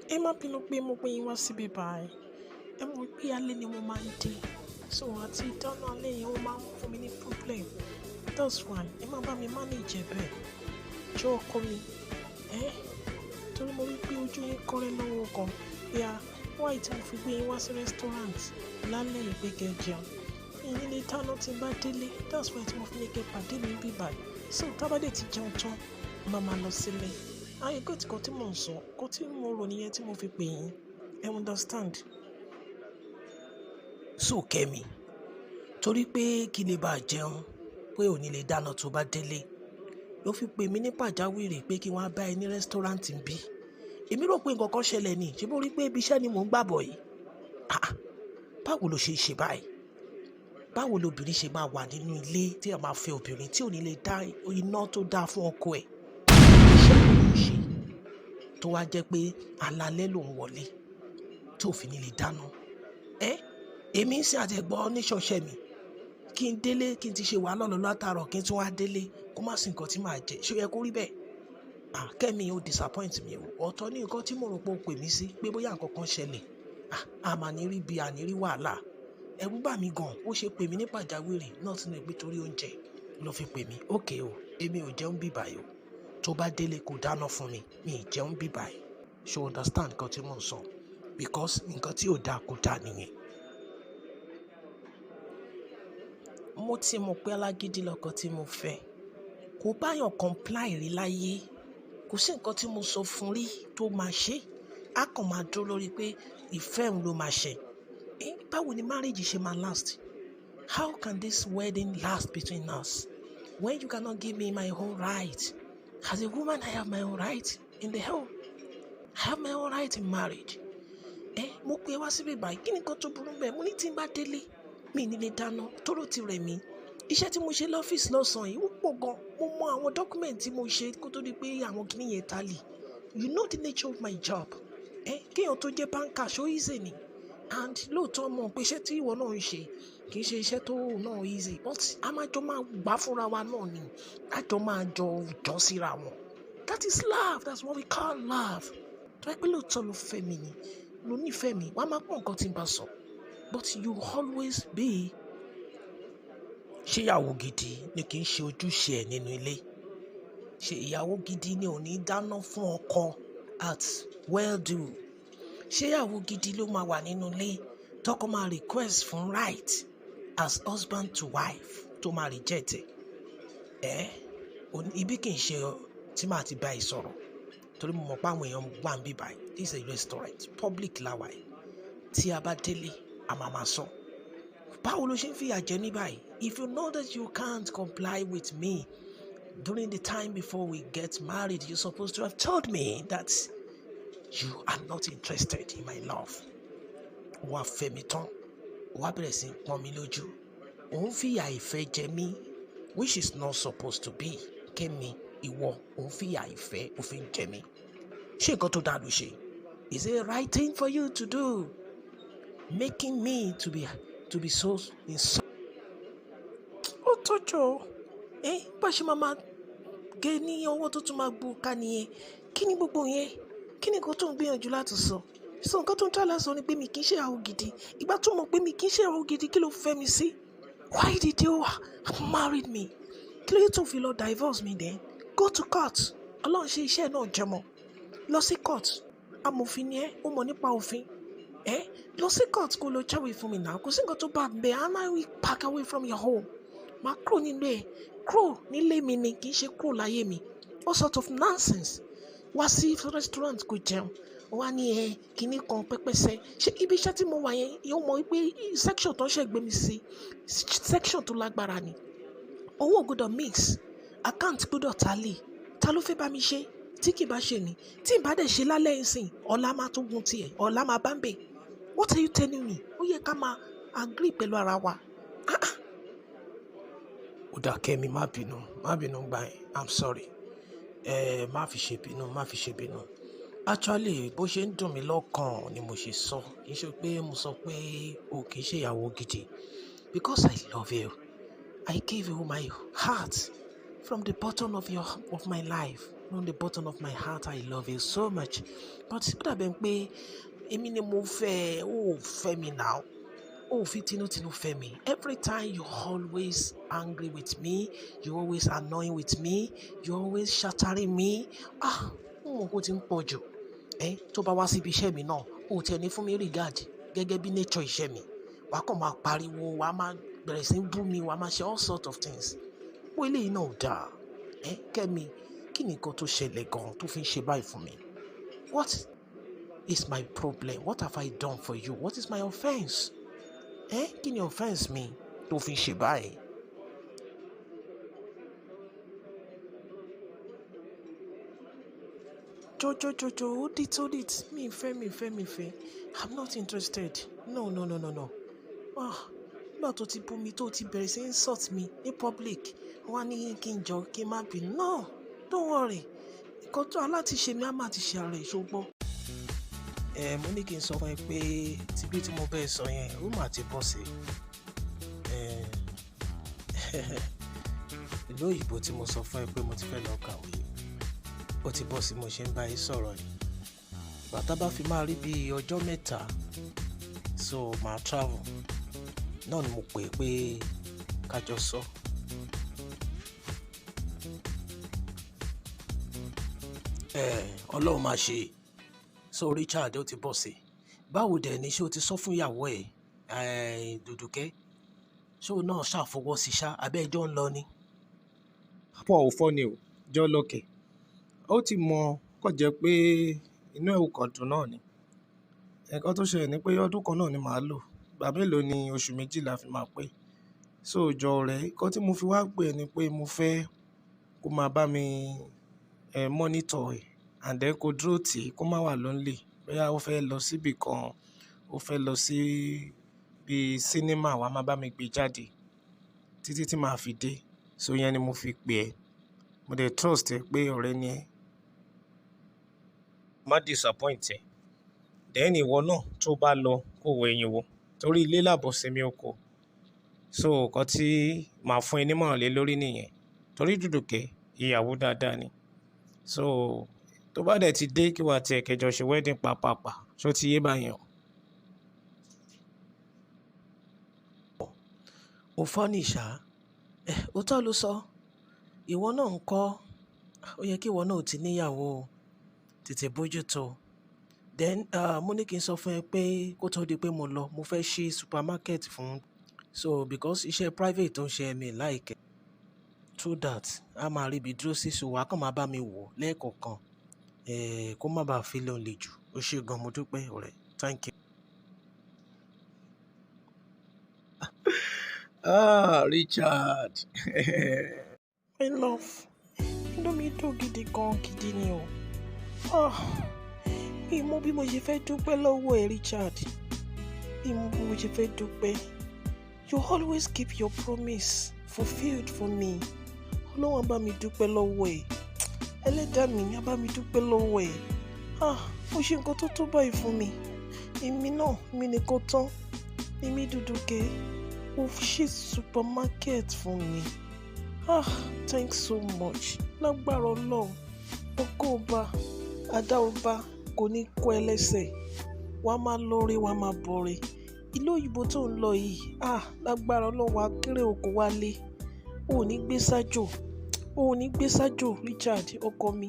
Ẹ má bínú pé mo gbé yín wá síbí báyìí. Ẹ mọ̀ pé alẹ́ ni mo máa ń dé. So àti ìdáná alẹ́ yẹn ó máa ń fún mi ní problem. That's why ẹ má bá mi manage bẹ́ẹ̀. Jọ̀ọ́ ọkọ mi. Torí mo rí pé ojú yín kọ́rẹ́ lọ́wọ́ gan. Why tí mo fi gbé yín wá sí restaurant lálẹ́ ìgbé gẹ̀ẹ́jẹun. Ìyìn lè dáná tí n bá délé. That's why tí mo fi ní kẹ́ pàdé mi bí báyìí. So tábàdé ti jẹun tán, máa lọ sílé. Ayé kò tí kò tí mò ń sọ, kò tí mo rò nìyẹn tí mo fi pè yín. I understand. So Kẹ́mi, torí pé kí lè bá jẹun, pé ò ní lè dáná tó bá délé, ló fi pè mí ní pàjáwìrì pé kí wọ́n á bá ẹ ní rẹ́sítọ́ráǹtì ń bí. Èmi rò pé nǹkan kan ṣẹlẹ̀ ni, ṣé bó rí pé ibi iṣẹ́ ni mò ń gbàbọ̀ yìí. Báwo ló ṣe báyìí? Báwo lobìnrin ṣe máa wà nínú ilé tí a máa fẹ́ obìnrin tí ò ní lè dá iná tó dáa fún ọkọ ẹ̀? Iṣẹ́ ló ń ṣe tó wá jẹ́ pé alalẹ́ ló ń wọlé tó fi ní lè dáná. Èmi ń sin àtẹ̀gbọ́ níṣọ̀ṣẹ́ mi kí n délé kí n ti ṣe wàhálà lọ látàárọ̀ kí n tún wá délé kó má sí nǹkan tí màá jẹ. Ṣé ó yẹ kó rí bẹ́ẹ̀? Kẹ́mi ó disappoint mi o. Ọ̀tọ̀ ní nǹkan tí mo rò pé ó pè mí sí pé bóyá nǹkan kan ṣẹlẹ̀. Àmà ní rí bí àní rí wàhálà. Ẹ̀rù bà mí gan. Ó ṣe pè mí ní pàjáwìrì náà tí mo gbé torí oúnjẹ ló fi pè mí. Okay o, èmi ò jẹun bí báyìí o. Tó bá délé kó dáná fún mi, mi ì jẹun bí báyìí. Ṣé o understand nǹkan tí mò ń sọ? Because nǹkan tí ò dáa kò dáa nìyẹn. Mo ti mọ̀ pé alágídí lọkọ tí mo fẹ́. Kò báyọ̀ comply rí láyé. Kò sí nǹkan tí mo sọ fún rí tó máa ṣe. A kàn máa dúró lórí pé ìfẹ́ òun ló máa ṣe. Báwo ni marriage ṣe máa last? How can this wedding last between us when you cannot give me my own right? As a woman, I have my own right in the home. I have my own right in marriage. Mo pe wá síbí báyìí, kí ni nǹkan tó burú bẹ́ẹ̀? Mo ní tí n bá délé, mi ní lè dáná, tóró ti rẹ̀ mí. Iṣẹ́ tí mo ṣe lọ́fíìsì lọ́sàn-án yìí ó pọ̀ gan. Mo mọ àwọn dọ́kúmẹ̀ntì tí mo ṣe kó tó di pé àwọn kìíní yẹn tálì. You know the nature of my job. Kéèyàn tó jẹ́ báńkà ṣó easy ni. And lóòótọ́ mọ̀ pé iṣẹ́ tí ìwọ náà ń ṣe kì í ṣe iṣẹ́ tó náà easy. But a máa jọ máa gbà fúnra wa náà ni. A jọ máa jọ síra wọn. That is love. That's what we call love. Tó yẹ pé lóòótọ́ ló fẹ́ mi ni, ló nífẹ̀ẹ́ mi, wàá máa pọ̀ nǹkan tí n bá sọ. But you always be. Ṣé ìyàwó gidi ni kì í ṣe ojúṣe ẹ̀ nínú ilé? Ṣé ìyàwó gidi ni ò ní dáná fún ọkọ at well do? Ṣé ìyàwó gidi ló máa wà nínú ilé tọkọ máa request fún right as husband to wife tó máa reject ẹ̀? Ibi kì í ṣe tí màá ti bá ẹ sọ̀rọ̀ torí mo mọ̀ pé àwọn èèyàn wà ń bí báyìí. This is a restaurant, public láwa ẹ̀. Tí a bá délé, a máa sọ. Báwo ló ṣe ń fìyà jẹ mí báyìí? If you know that you can't comply with me during the time before we get married, you're supposed to have told me that you are not interested in my love. Wàá fẹ́ mi tán, wàá bẹ̀rẹ̀ sí pọ́n mi lójú. Òun fìyà ìfẹ́ jẹ mí, which is not supposed to be. Kẹ́mi, ìwọ, òun fìyà ìfẹ́ òfin jẹ mí. Ṣé nǹkan tó dáa ló ṣe? Is it the right thing for you to do? Making me to be so insulted. Ó tọ́jú bá ṣe máa gé ní ọwọ́ tó tún máa gbó ká nìyẹn. Kí ni gbogbo yẹn? Kí ni nǹkan tó ń gbìyànjú láti sọ? So nǹkan tó ń tọ́lá sọ ni pé mi kì í ṣe ìyàwó gidi. Ìgbà tó mọ̀ pé mi kì í ṣe ìyàwó gidi, kí ló fẹ́ mi sí? Why did you marry me? Kí ló yẹ tó fi lọ divorce me then? Go to court. Ọlọ́run ṣe iṣẹ́ náà jẹmọ́. Lọ sí court. Amòfin ni ó mọ̀ nípa òfin. Lọ sí court kó lọ jáwèé fún mi náà. Kò sí nǹkan tó bá bẹ̀. And I will pack away from your home. Máa kúrò nílé ẹ̀. Kúrò nílé mi ni kì í ṣe kúrò láyé mi. What sort of nonsense? Wá sí restaurant kò jẹun. Wá ní kíní kan pẹ́pẹ́sẹ́. Ṣé ibi iṣẹ́ tí mo wà yẹn yóò mọ̀ wípé section tó ń ṣe gbé mi sí section tó lágbára ni. Owó gbọ́dọ̀ mix. Account gbọ́dọ̀ ta ló fẹ́ bá mi ṣe tí kì bá ṣe ni tí n bá dẹ̀ ṣe lálẹ́ ìsìn ọ̀la máa tún gun tiẹ̀ ọ̀la máa bá ń bè. What are you telling me? Ó yẹ ká máa agree pẹ̀lú ara wa. Ó dà Kẹ́mi, má bínú gbà yẹn, I'm sorry. Má fi ṣe bínú. Actually bó ṣe ń dùn mí lọ́kàn ni mo ṣe sọ, kì í ṣe pé mo sọ pé o kì í ṣe ìyàwó gidi. Because I love you, I give you my heart from the bottom of my life, from the bottom of my heart. I love you so much. But ó dàbẹ̀ pé èmi ni mo fẹ́, ó fẹ́ mi now. Ó fi tinútinú fẹ́ mi. Every time you always angry with me, you always annoying with me, you always shattering me. Mo kò ti ń pọ̀ jù. Tó bá wá síbi iṣẹ́ mi náà, ó tiẹ̀ ní fún mi regard gẹ́gẹ́ bí nature iṣẹ́ mi. Wàá kàn máa pariwo, wàá máa bẹ̀rẹ̀ sí bú mi, wàá máa ṣe all sort of things. Ó eléyìí náà ò dáa. Kẹ́mi, kí ni nǹkan tó ṣẹlẹ̀ gan-an tó fi ń ṣe báyìí fún mi? What is my problem? What have I done for you? What is my offence? Kí ni offence mi tó fi ń ṣe báyìí? Jojo, hold it. Mi fẹ́. I'm not interested. No. Nígbà tó ti bú mi, tó ti bẹ̀rẹ̀ sí insult mi ní public, wọ́n á ní kí n jọ kí n má bínú. No, don't worry. Nǹkan tó aláti ṣe mi á máa ti ṣe ara ẹ̀ ṣùgbọ́n. Mo ní kí n sọ fún ẹ pé tibí tí mo bẹ́ẹ̀ sọ yẹn, ó mà ti bọ́ sí. Ìlú òyìnbó tí mo sọ fún ẹ pé mo ti fẹ́ lọ kàwé, ó ti bọ́ sí mo ṣe ń bá yín sọ̀rọ̀ yìí. Bàtà bá fi máa rí bí ọjọ́ mẹ́ta, so màá travel. Náà ni mo pè é pé kájọ sọ. Ọlọ́run máa ṣe. So Richard, ó ti bọ́ sí. Báwo dẹ̀ ni ṣé o ti sọ fún ìyàwó ẹ̀ Dùdùkẹ́? Ṣé o náà ṣàfọwọ́ sí ṣá abẹ́ ẹjọ́ ń lọ ni? Pọ̀ ò fọ́ ni o, jọ́ lọ́kẹ̀. Ó ti mọ kó jẹ́ pé inú ẹ̀ ò kàn dùn náà ni. Nǹkan tó ṣẹlẹ̀ ni pé ọdún kan náà ni màá lò. Ìgbà mélòó ni oṣù 2 la fi máa pé. So jọ rẹ̀, nǹkan tí mo fi wá pè ni pé mo fẹ́ kó máa bá mi monitor ẹ̀ and then kó dúró tì kó má wà lonely. Bóyá ó fẹ́ lọ síbì kan, ó fẹ́ lọ sí bí cinema, wàá máa bá mi gbé jáde títí tí màá fi dé. So yẹn ni mo fi pè ẹ́. Mo dẹ̀ trust ẹ pé ọ̀rẹ́ ni ẹ́. Má disappoint ẹ. Then ìwọ náà tó bá lọ kó wo ẹ̀yìn wò torí ilé làbọ̀ sinmi oko. So nǹkan tí màá fún ẹ nímọ̀ràn lé lórí nìyẹn. Torí Dùdùkẹ́ ìyàwó dáadáa ni. So tó bá dẹ̀ ti dé kí wàá tiẹ̀ kẹjọ ṣe wedding pàápàá, ṣó ti yé báyẹn o. Ó fọ́ ní ìṣá. Òótọ́ ló sọ. Ìwọ náà ń kọ́. Ó yẹ kí ìwọ náà ti níyàwó tètè bójútó. Then mo ní kí n sọ fún ẹ pé kó tó di pé mo lọ, mo fẹ́ ṣí supermarket fún. So because iṣẹ́ private tó ń ṣe mi like through that, a máa rí ibi dúró sí, so wàá kàn máa bá mi wò lẹ́ẹ̀kọ̀ọ̀kan. Kó má bàa feel lonely jù. Ó ṣé gan, mo dúpẹ́ ọ̀rẹ́. Thank you. Richard. My love, inú mi dùn gidi ni o. Mi mọ bí mo ṣe fẹ́ dúpẹ́ lọ́wọ́ ẹ Richard. Mi mọ bí mo ṣe fẹ́ dúpẹ́. You always keep your promise fulfilled for me. Ọlọ́run á bá mi dúpẹ́ lọ́wọ́ ẹ. Ẹlẹ́dàá mi á bá mi dúpẹ́ lọ́wọ́ ẹ. Ó ṣe nǹkan tó tó báyìí fún mi. Èmi náà, mi nìkan tán. Èmi Dùdùkẹ́, ó ṣí supermarket fún mi. Thanks so much. Lágbára Ọlọ́run, ọkọ ọba, àdá ọba kò ní kó ẹlẹ́sẹ̀. Wàá máa lọ́re, wàá máa bọ̀re. Ìlú òyìnbó tó ń lọ yìí, lágbára Ọlọ́run wàá kéré oko wálé. O ò ní gbé sájò, Richard, ọkọ mi.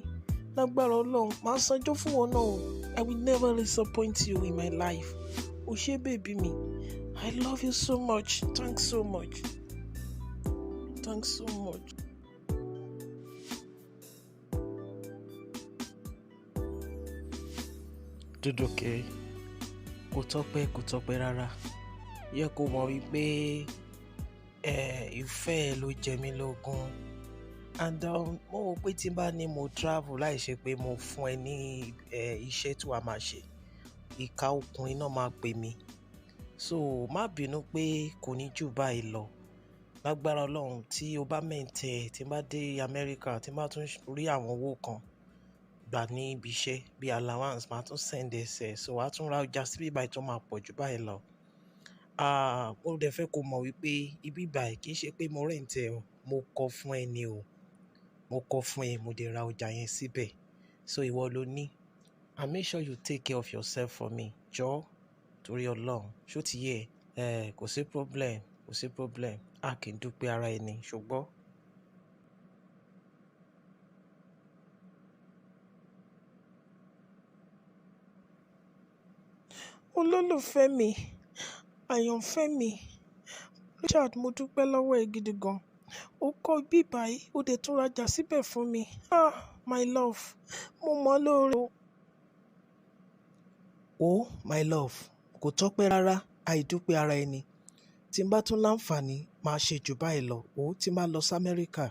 Lágbára Ọlọ́run, màá sanjó fún wọn náà. I will never disappoint you in my life. O ṣé bèbí mi. I love you so much. Thanks so much. Dùdùkẹ́, kò tọ́pẹ́ rárá. Yẹ kó mọ̀ wípé ìfẹ́ ẹ ló jẹ mí lógún. and mo wò pé tí n bá ní mo travel láì ṣe pé mo fún ẹ ní iṣẹ́ tí wàá máa ṣe, ìka ọkùnrin náà máa pè mí, so má bínú pé kò ní jù báyìí lọ. Lágbára Ọlọ́run tí o bá mẹ́ǹtẹ̀ tí n bá dé Amẹ́ríkà tí n bá tún rí àwọn owó kan gbà ní ibi iṣẹ́ bí allowance máa tún send ẹsẹ̀, so wàá tún ra ọjà síbí báyìí tó máa pọ̀ jù báyìí lọ. Mo dẹ̀ fẹ́ kó mọ̀ wípé ibi báyìí kì í ṣe pé mo rẹ̀ǹtẹ̀ o, mo kọ́ fún ẹ ni o, mo kọ́ fún ẹ, mo dẹ̀ ra ọjà yẹn síbẹ̀, so ìwọ ló ní. And make sure you take care of yourself for me, jọ̀ọ́ torí Ọlọ́run, ṣó ti yẹ kò sí problem, kò sí problem, a kì í dúpẹ́ ara ẹni ṣùgbọ́n. Olólùfẹ́ mi, àyànfẹ́ mi, Richard, mo dúpẹ́ lọ́wọ́ ẹ gidi gan. Ó kọ́ bí báyìí, ó dẹ̀ tún rajà síbẹ̀ fún mi. My love, mo mọ̀ ọ́ lóore o. My love, kò tọ́pẹ́ rárá, àìdúpẹ́ ara ẹni. Tí n bá tún láǹfààní, máa ṣe jù báyìí lọ. Tí n bá lọ sí Amẹ́ríkà,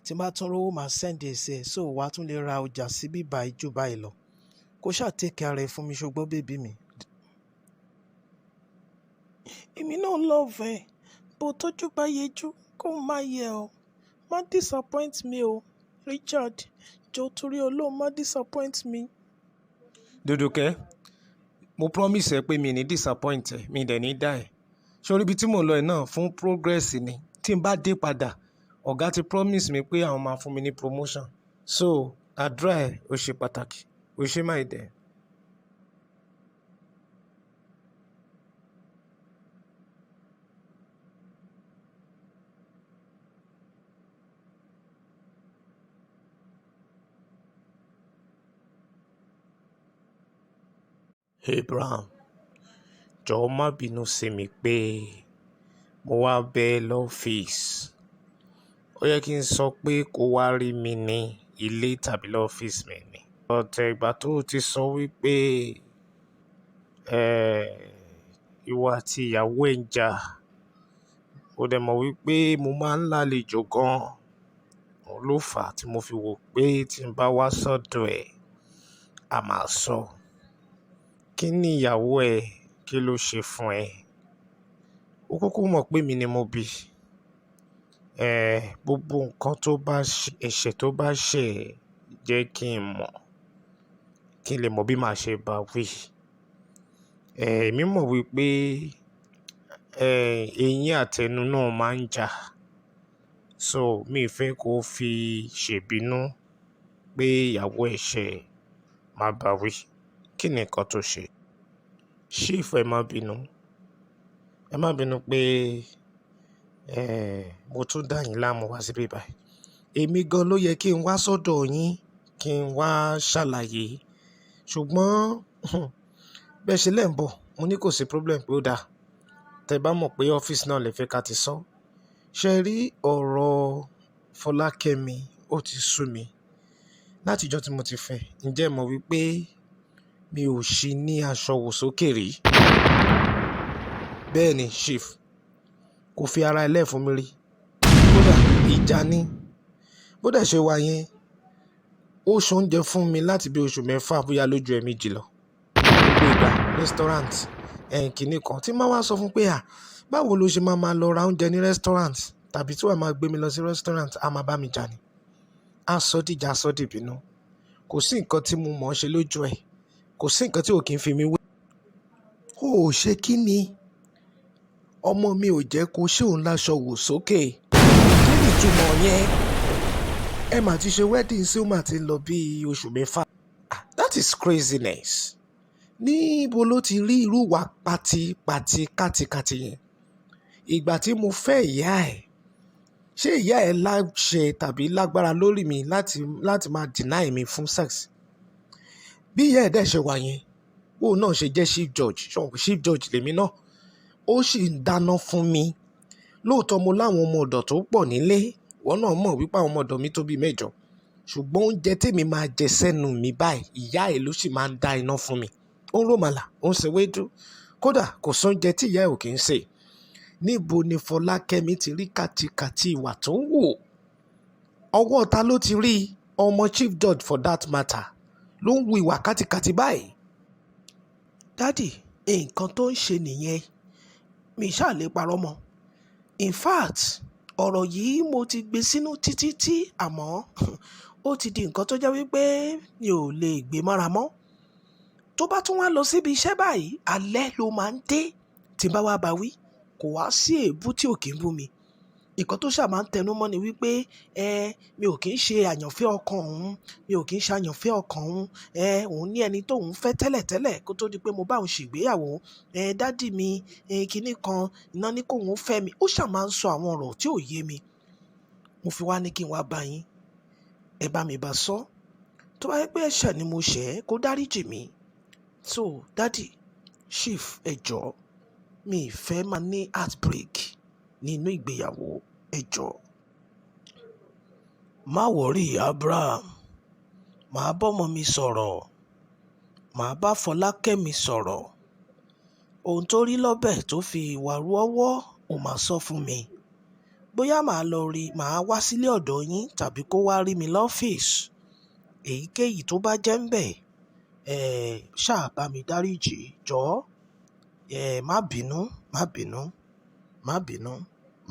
tí n bá tún rówó, máa send ẹsẹ̀, so wàá tún lè ra ọjà síbí báyìí jù báyìí lọ. Kó ṣáà take care ara ẹ fún mi ṣùgbọ́n bébí mi. Èmi náà love ẹ, bó tójú bá yẹjú kó má yẹ ọ. Má disappoint me o, Richard, jọ̀ọ́ torí Ọlọ́run má disappoint me. Dúdúkẹ́, mo promise ẹ pé mi ní disappoint ẹ, mi dẹ̀ ní dá ẹ. Sórí ibi tí mò ń lọ ẹ̀ náà fún progress ni. Tí n bá dé padà, ọ̀gá ti promise mi pé àwọn máa fún mi ní promotion. So àdúrà ẹ ó ṣe pàtàkì, ó ṣe máa dẹ̀. Abraham, jọ̀ọ́ má bínú sí mi pé mo wá bẹ̀ lọ́fíìsì. Ó yẹ kí n sọ pé kó wá rí mi ní ilé tàbí lọ́fíìsì mi ni. Ọ̀tẹ̀ ìgbà tó ti sọ wípé ìwọ àti ìyàwó ẹ̀ ń jà, ó dẹ̀ mọ̀ wípé mo máa ń lálejò gan-an. Òun ló fà á tí mo fi wò pé tí n bá wá sọ́dọ̀ ẹ̀, a máa sọ. Kí ni ìyàwó ẹ kí ló ṣe fún ẹ? Ó kúkú mọ̀ pé mi ni mo bí. Gbogbo nǹkan tó bá ẹ̀ṣẹ̀ tó bá ṣẹ̀ jẹ́ kí n mọ̀, kí n lè mọ̀ bí màá ṣe bá wí. Èmi mọ̀ wípé eyín àtẹnu náà máa ń jà, so mi ì fẹ́ kó fi ṣèbínú pé ìyàwó ẹ̀ ṣẹ̀ máa bá wí. Kí ni nǹkan tó ṣe? Chief, ẹ má bínú. Ẹ má bínú pé mo tún dá yín láàmú wá síbí báyìí. Èmi gan ló yẹ kí n wá sọ́dọ̀ yín, kí n wá ṣàlàyé. Ṣùgbọ́n bẹ́ẹ̀ ṣe lẹ́ ń bọ̀, mo ní kò sí problem pé ó dáa. Tẹ́ bá mọ̀ pé ọ́fíìsì náà lè fẹ́ ká ti sọ. Ṣé rí ọ̀rọ̀ Fọlákẹ́mi ó ti sú mi látijọ́ tí mo ti fẹ́. Ǹjẹ́ mọ̀ wípé mi ò ṣí ní aṣọ wò sókè rí? Bẹ́ẹ̀ ni chief, kò fi ara ẹ lẹ́ fún mi rí. Kódà ìjà ni. Bó dẹ̀ ṣe wà yẹn, ó ṣoúnjẹ fún mi láti bí oṣù 6 bóyá lójú ẹ̀mí jìlọ. Gbogbo ìgbà restaurant kìíní kan tí máa wá sọ fún pé báwo ló ṣe máa lọ ra oúnjẹ ní restaurant tàbí tí wàá máa gbé mi lọ sí restaurant, a máa bá mi jà ni. A sọ dìjà, a sọ dìbínú. Kò sí nǹkan tí mo mọ̀ ọ́ ṣe lójú ẹ̀, kò sí nǹkan tí ò kí ń fi mi wé. Ó ṣe kí ni? Ọmọ mi ò jẹ́ kó ṣé òun láṣọ wò sókè. Kí ni ìtumọ̀ yẹn? Ẹ mà ti ṣe wedding sí ó mà ti lọ bí oṣù 6. That is craziness. Níbo ló ti rí irú ìwà pati kátikàti yẹn? Ìgbà tí mo fẹ́ ìyá ẹ̀, ṣé ìyá ẹ̀ láṣẹ tàbí lágbára lórí mi láti máa deny mi fún sex? Bí ìyá ẹ̀ dẹ̀ ṣe wà yẹn, òun náà ṣe jẹ́ chief judge lèmi náà. Ó sì ń dáná fún mi. Lóòótọ́ mo láwọn ọmọ ọ̀dọ̀ tó pọ̀ nílé, wọ́n náà mọ̀ wípé àwọn ọmọ ọ̀dọ̀ mi tó bí 8. Ṣùgbọ́n oúnjẹ tèmi máa jẹ sẹ́nu mi báyìí, ìyá ẹ̀ ló sì máa ń dá iná fún mi. Ó ń ròmàlà, ó ń ṣe wédú. Kódà kò sóúnjẹ tí ìyá ẹ̀ ò kí ń sè. Níbo ni Fọlákẹ́mi ti rí kàtìkàtì ìwà tó ń wò? ọwọ́ ta ló ti rí ọmọ chief judge for that matter ló ń wu ìwà kátikàti báyìí. dádì nǹkan tó ń ṣe nìyẹn mi ṣáà lè parọ́ mọ́. In fact ọ̀rọ̀ yìí mo ti gbé sínú títí àmọ́ ó ti di nǹkan tó jẹ́ wípé mi ò lè gbé mọ́ra mọ́. tó bá tún wá lọ síbi iṣẹ́ báyìí alẹ́ ló máa ń dé tí n bá wá bá wí kò wá sí èébú tí ò kí ń bú mi. nǹkan tó ṣáà máa ń tẹnu mọ́ ni wípé mi ò kí ń ṣe àyànfẹ́ ọkàn òun, mi ò kí ń ṣe àyànfẹ́ ọkàn òun, òun ní ẹni tóun fẹ́ tẹ́lẹ̀tẹ́lẹ̀ kó tó di pé mo bá òun ṣègbéyàwó, dádì mi kinní kan iná ní kóun fẹ́ mi. ó ṣáà máa ń sọ àwọn ọ̀rọ̀ tí ò yé mi. mo fi wá ní kí n wá bá yín, ẹ bá mi bá sọ. tó bá yẹ pé ẹ̀ṣẹ̀ ni mo ṣẹ̀ kó dáríjì mi. so dádì chief ẹ jọ̀ọ́ mi ì fẹ́ máa ní heartbreak nínú ìgbéyàwó ẹ jọ̀ọ́. má wọ̀rí Abraham, màá bọ́mọ mi sọ̀rọ̀, màá bá Fọlákẹ́ mi sọ̀rọ̀. ohun tó rí lọ́bẹ̀ tó fi ìwà ru ọwọ́ ò máa sọ fún mi. bóyá màá lọ rí màá wá sílé ọ̀dọ̀ yín tàbí kó wá rí mi lọ́fíìsì. èyíkéyìí tó bá jẹ́ ń bẹ̀ ṣáà bá mi dáríjì jọ̀ọ́. má bínú má bínú má bínú.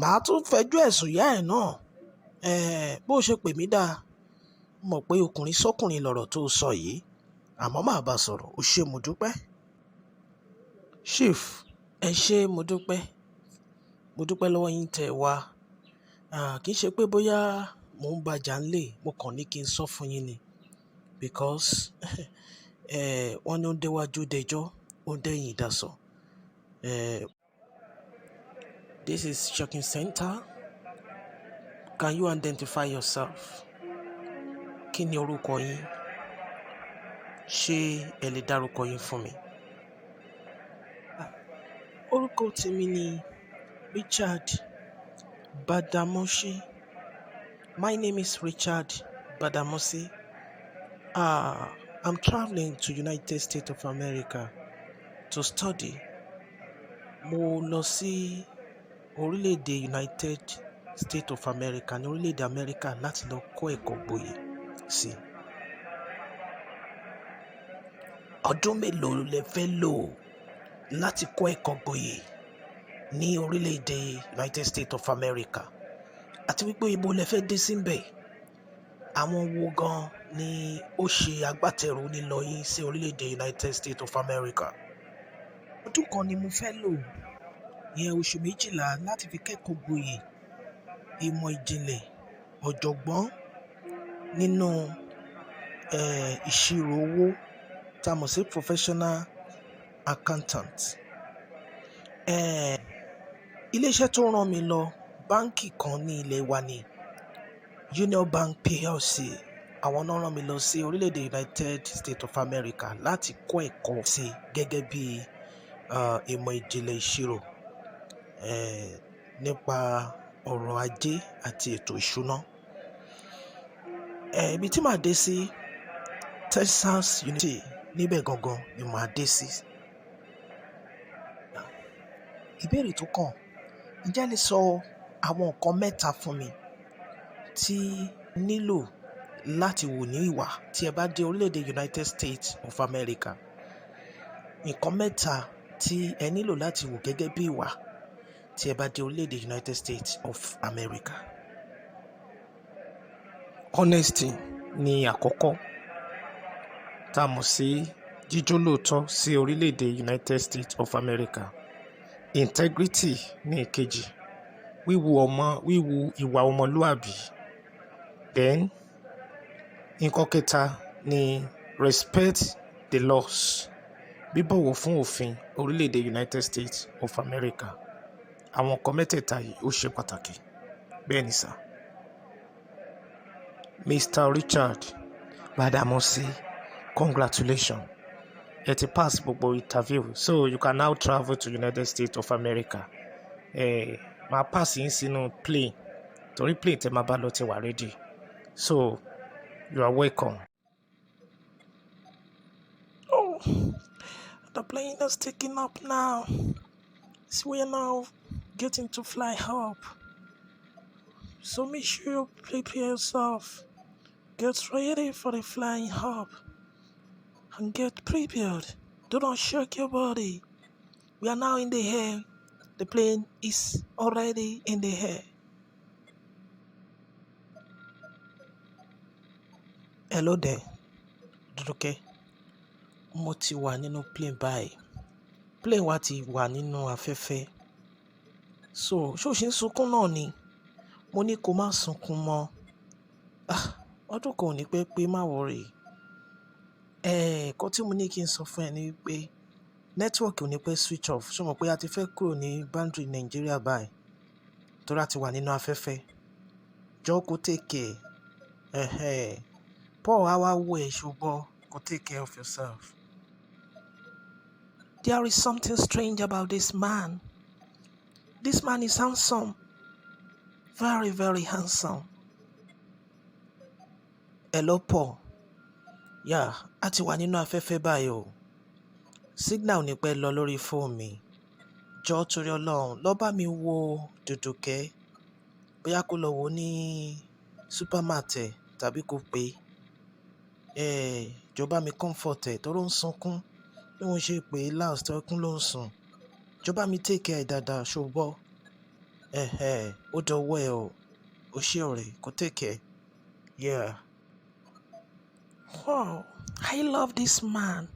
màá tún fẹjọ́ ẹ̀sùn ìyá ẹ̀ náà. bó ṣe pè mí dáa mọ̀ pé ọkùnrin sọ́kùnrin lọ̀rọ̀ tó sọ yìí àmọ́ màá bá sọ̀rọ̀. ó ṣé mo dúpẹ́. chief ẹ ṣé mo dúpẹ́ lọ́wọ́ yín tẹ́ ẹ wá. kì í ṣe pé bóyá mò ń bàjà ńlẹ̀, mo kàn ní kí n sọ fún yín ni because wọ́n ní ó ń déwájú dẹjọ́ ó ń dẹ́yìn ìdásọ. This is Shopping Center. Can you identify yourself? Kí ni orúkọ yín? Ṣé ẹ lè dárúkọ yín fún mi? Orúkọ tèmi ni Richard Badamosi. My name is Richard Badamosi. I'm traveling to United States of America to study. Mo lọ sí orílẹ̀-èdè United States of America ní orílẹ̀-èdè America láti lọ kọ́ ẹ̀kọ́ gboyè sí. ọdún mélòó lẹ fẹ́ lò láti kọ́ ẹ̀kọ́ gboyè ní orílẹ̀-èdè United States of America? àti wípé ibo lẹ fẹ́ dé síbẹ̀? àwọn wo gan ni ó ṣe agbátẹrù lílọ yín sí orílẹ̀-èdè United States of America? ọdún kan ni mo fẹ́ lò, ìyẹn oṣù 12 láti fi kẹ́kọ̀ọ́ gboyè ìmọ̀ ìjìnlẹ̀ ọ̀jọ̀gbọ́n nínú ìṣirò owó tá a mọ̀ sí professional accountant. iléeṣẹ́ tó rán mi lọ báǹkì kan ní ilẹ̀ wa ní Union Bank PLC. àwọn náà rán mi lọ sí orílẹ̀-èdè United States of America láti kọ́ ẹ̀kọ́ sí gẹ́gẹ́ bí ìmọ̀ ìjìnlẹ̀ ìṣirò nípa ọrọ̀ ajé àti ètò ìṣúná. ibi tí màá dé sí Texas University, níbẹ̀ gangan ni màá dé sí. ìbéèrè tó kàn, ǹjẹ́ ẹ lè sọ àwọn nǹkan mẹ́ta fún mi tí nílò láti wò ní ìwà tí ẹ bá dé orílẹ̀-èdè United States of America? nǹkan mẹ́ta tí ẹ nílò láti wò gẹ́gẹ́ bí ìwà tí ẹ bá dé orílẹ̀-èdè United States of America. Honesty ni àkọ́kọ́ tá a mọ̀ sí jíjólóòtọ́ sí orílẹ̀-èdè United States of America. Integrity ní ìkejì, wíwu ìwà ọmọlúàbí. Then nǹkan kẹta ni respect the laws, bíbọ̀wọ̀ fún òfin orílẹ̀-èdè United States of America. àwọn nǹkan mẹ́tẹ̀ẹ̀ta yìí ó ṣe pàtàkì. bẹ́ẹ̀ ni sà. Mr. Richard Badamosi, congratulations. Ẹ ti pass gbogbo interview, so you can now travel to United States of America. Máa pass yín sínú plane, torí plane tẹ́ máa bá lọ ti wà ready. So you are welcome. Oh, the plane is taking up now. So we are now getting to fly up. So make sure you prepare yourself. Get ready for the flying hop. And get prepared. Do not shake your body. We are now in the air. The plane is already in the air. Hello there. Dúdúkẹ́. Mo ti wà nínú plane báyìí. Plane wa ti wà nínú afẹ́fẹ́. So, ṣó ṣe ń sunkún náà ni? Mo ní kó má sunkún mọ́. Ọdún kan ò ní pẹ́ pé má worry. Nǹkan tí mo ní kí n sọ fún ẹ ni wípé network ò ní pẹ́ switch off. Ṣé o mọ̀ pé a ti fẹ́ kúrò ní boundary Nigeria báyìí? Torí a ti wà nínú afẹ́fẹ́. Jọ̀ọ́ kó take care. Paul á wá wò ẹ́ ṣùgbọ́n kó take care of yourself. There is something strange about this man. This man is handsome. Very, very handsome. Hello, Paul. Yeah, a ti wà nínú afẹ́fẹ́ báyìí o. Signal ò ní pẹ́ lọ lórí fóònù mi. Jọ̀ọ́ torí Ọlọ́run, lọ bá mi wo Dúdúkẹ́. Bóyá kó lọ wò ní supermarket tàbí kó pé. Jọ̀ọ́ bá mi comfort ẹ̀ tó ló ń sunkún. Bí wọ́n ṣe pé last ẹkún ló ń sùn. Jọ̀ọ́ bá mi take care dáadáa ṣùgbọ́n. Ó dọwọ́ ẹ o. O ṣé ọ̀rẹ́, kó take care. Yeah. Wow, I love this man.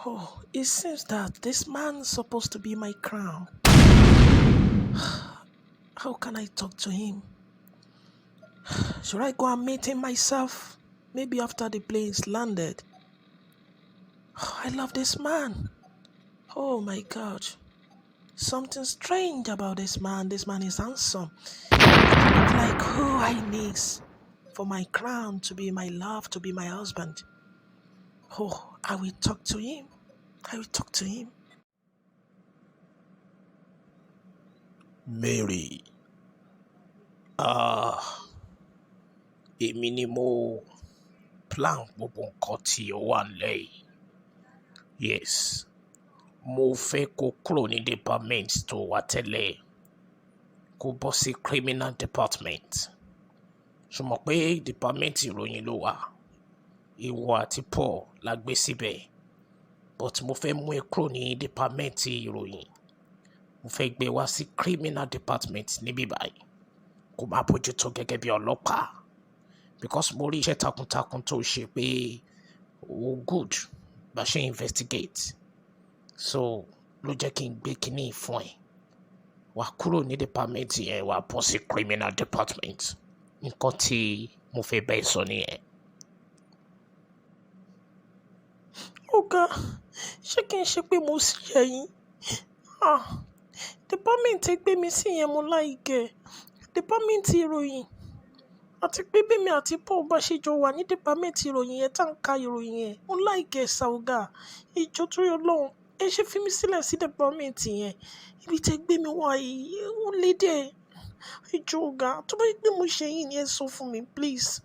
Oh, it seems that this man is supposed to be my crown. How can I talk to him? Should I go and meet him myself? Maybe after the plane's landed. I love this man. Oh my God. Something strange about this man. This man is handsome. Like who I need for my crown to be my love, to be my husband. Oh, I will talk to him. I will talk to him. Mary. Èmi ni mo plan gbogbo nǹkan tí ó wà nílẹ̀ yìí. Yes. Mo fẹ́ kó kúrò ní department tó wà tẹ́lẹ̀. Kó bọ́ sí criminal department. Ṣo mọ̀ pé department ìròyìn ló wà. Ìwọ àti Paul la gbé síbẹ̀. But mo fẹ́ mú ẹ kúrò ní department ìròyìn. Mo fẹ́ gbé wá sí criminal department níbí báyìí. Kó máa bójútó gẹ́gẹ́ bí ọlọ́pàá. Because mo rí iṣẹ́ takuntakun tó ṣe pé ó good bá ṣe investigate. So ló jẹ́ kí n gbé kíní fún ẹ. Wà kúrò ní department yẹn wà bọ́ sí criminal department. Nǹkan tí mo fẹ́ bẹ́ẹ̀ sọ nìyẹn. Ọ̀gá, ṣé kí n ṣe pé mo sì yẹ yín? Department gbé mi sí yẹn mo láìkẹ́. Department ìròyìn. Àti pé bí mi àti Paul bá ṣe jọ wà ní department ìròyìn yẹn tá ń ka ìròyìn yẹn, mo láìkẹ́ ṣàwùgà. Ìjọ tó yọ lọ́hùn, ẹ ṣe fi mí sílẹ̀ sí department yẹn. Ibi tẹ́ gbé mi wá yìí, ó lédè. Ìjọ ọ̀gá, tó bá yẹ pé mo ṣe yín ni ẹ sọ fún mi, please.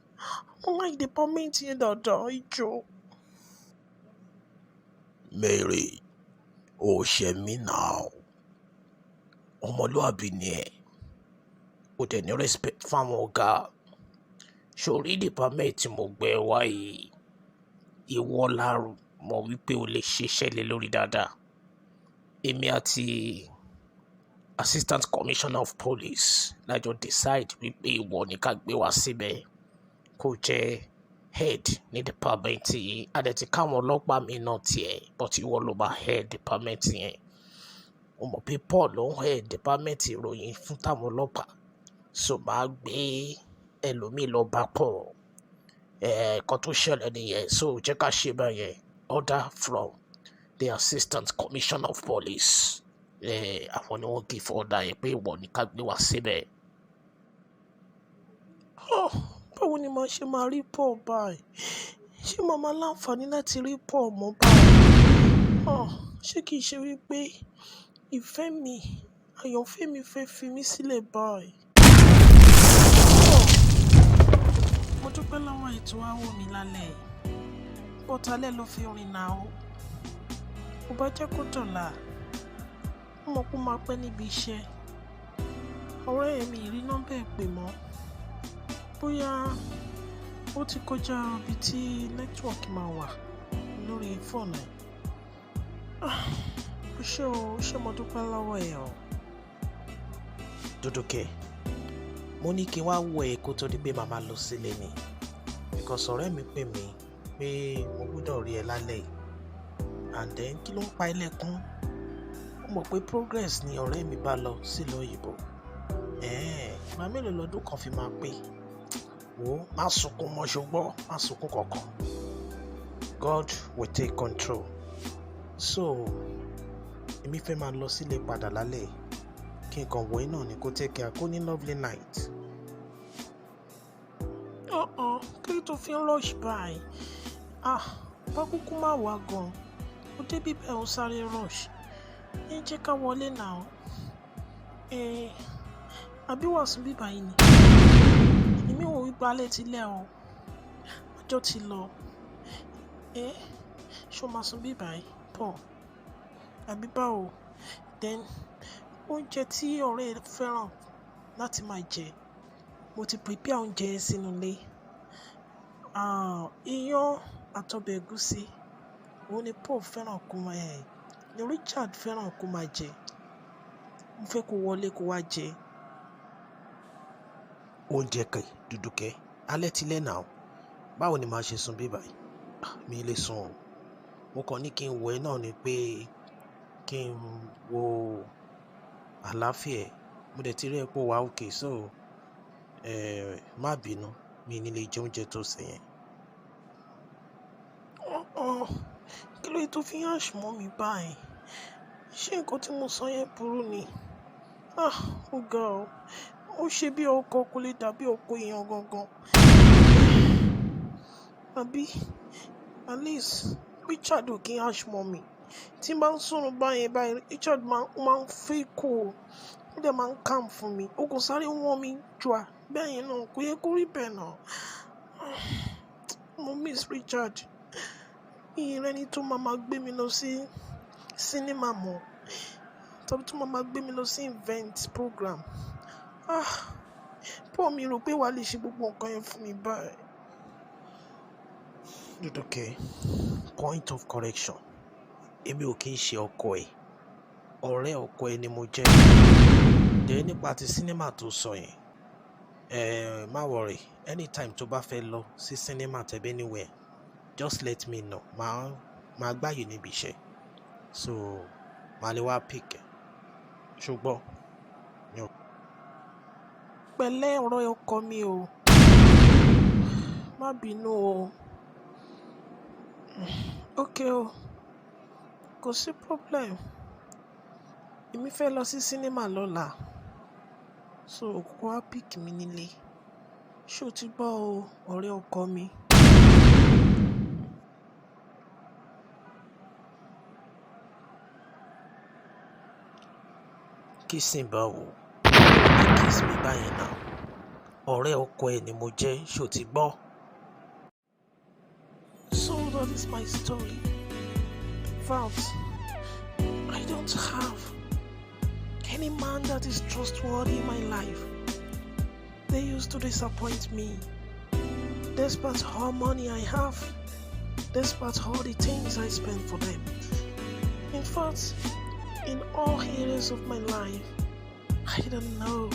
Mo like department yẹn dáadáa, ìjọ. Mary, ó ṣe mí náà. Ọmọlúàbí ni ẹ. Ó dẹ̀ ní respect fáwọn ọ̀gá. Ṣorí department tí mo gbé wá yìí, ìwọ la mọ̀ wípé o lè ṣiṣẹ́ lé lórí dáadáa. Èmi àti assistant commissioner of police lájọ decide wípé ìwọ ni ká gbé wá síbẹ̀. Kó jẹ́ head ní department yìí. A dẹ̀ ti káwọn ọlọ́pàá mi náà tiẹ̀, but ìwọ ló bá head department yẹn. O mọ̀ pé Paul ló ń head department ìròyìn fún táwọn ọlọ́pàá. So máa gbé ẹlòmíì lọ bá Paul. Nǹkan tó ṣẹlẹ̀ nìyẹn. So jẹ́ ká ṣe báyẹn. Order from the assistant commissioner of police. Àwọn ni wọ́n give order yẹn pé ìwọ ni ká gbé wá síbẹ̀. Báwo ni màá ṣe máa rí Paul báyìí? Ṣé màá máa láǹfààní láti rí Paul mọ́ báyìí? Ṣé kìí ṣe wípé ìfẹ́ mi, àyànfẹ́ mi fẹ́ fi mí sílẹ̀ báyìí? Mo dúpẹ́ lọ́wọ́ ètò àwọ̀ mi lálẹ́. Bọ́tálẹ̀ ló fi orin náà o. Mo bá jẹ́ kó dọ̀la. Mo mọ̀ pé ó máa pẹ́ níbi iṣẹ́. ọ̀rẹ́ mi rí nọ́mbà ẹ̀ pè mọ́. Bóyá ó ti kọjá ibi tí nẹ́tíwọ̀kì máa wà lórí fóònù ẹ̀. Ṣé mo dúpẹ́ lọ́wọ́ ẹ̀ o. Dúdúkẹ́, mo ní kí n wá wọ ẹ kó tó di pé màmá lọ sílé ni, because ọ̀rẹ́ mi pè mí pé mo gbọ́dọ̀ rí ẹ lálẹ́ yìí, and then kí ló ń pa ẹlẹ́kún? Ó mọ̀ pé progress ni ọ̀rẹ́ mi bá lọ sílùú òyìnbó. Ìgbà mélòó lọ́dún kan fi máa pé? Wò ó, má sunkún mọ́ ṣùgbọ́n má sunkún kankan. God will take control. So èmi fẹ́ máa lọ sílé padà lálẹ́ yìí, kí n kàn wọ iná ni kó take care, kó ní lovely night. Kí ló tó fi ń rush báyìí? Bá kúkú má wá gan. Ó dé bíbẹ̀ ó sáré rush. Ẹ jẹ́ ká wọlé náà. Àbí wà sùn bíbá yìí ni? Èmi wò wípé alẹ́ ti lẹ́ o. Ọjọ́ ti lọ. Ṣó máa sùn bíbá yìí? Pọ̀. Àbí báwo? Then oúnjẹ tí ọ̀rẹ́ fẹ́ràn láti máa jẹ, mo ti prepare oúnjẹ yẹn sínú ilé. Iyán àtọbẹ̀ ẹ̀gúsí, òun ni Paul fẹ́ràn kó máa ni Richard fẹ́ràn kó máa jẹ. Mo fẹ́ kó wọlé kó wá jẹ. Oúnjẹ kẹ̀, Dúdúkẹ́, alẹ́ ti lẹ́ náà. Báwo ni màá ṣe sùn bíbá yìí? Mi lè sùn o. Mo kàn ní kí n wọ ẹ náà ni pé kí n wo àlàáfíà ẹ̀. Mo dẹ̀ ti rí ẹ pé wà okay, so má bínú, mi ní lè jẹ oúnjẹ tó ṣe yẹn. Kí ló tó fi hàn mọ́ mi báyìí? Ṣé nǹkan tí mo sọ yẹn burú ni? Ó ga o. Ó ṣe bí ọkọ kò lè dàbí ọkọ èèyàn gangan. Àbí at least Richard ò kí ń hash mọ́ mi. Tí n bá ń sọ̀rọ̀ báyìí Richard máa ń fẹ́ kó o. Ó dẹ̀ máa ń calm fún mi. Ó kò sáré wọ́n mi jù à. Bẹ́ẹ̀ yẹn náà kò yẹ kó rí bẹ́ẹ̀ náà. Mo miss Richard. Ìrẹ́ni tó máa gbé mi lọ sí sinimá mọ́. Tàbí tó máa gbé mi lọ sí event program. Paul, mi rò pé wàá lè ṣe gbogbo nǹkan yẹn fún mi báyìí. Dúdúkẹ́, point of correction. Èmi ò kí ń ṣe ọkọ ẹ̀. Ọ̀rẹ́ ọkọ ẹ̀ ni mo jẹ́. Dẹ̀ nípa ti sinimá tó sọ yẹn. Má worry, anytime tó bá fẹ́ lọ sí sinimá tàbí anywhere, just let me know. Màá gbáyè níbi iṣẹ́. So màá lè wá pick ẹ̀. Ṣùgbọ́n pẹ̀lẹ́ ọ̀rọ̀ ọkọ mi o. Má bínú o. Okay o. Kò sí problem. Èmi fẹ́ lọ sí sinimá lọ́la. So kó wá pick mi nílé. Ṣé o ti gbọ́ o, ọ̀rẹ́ ọkọ mi? Kissing báwo? Kiss mi báyìí náà. Ọ̀rẹ́ ọkọ ẹ̀ ni mo jẹ́, ṣé o ti gbọ́? So that is my story. In fact, I don't have any man that is trustworthy in my life. They used to disappoint me. Despite how money I have, despite all the things I spend for them. In fact, in all areas of my life, I don't know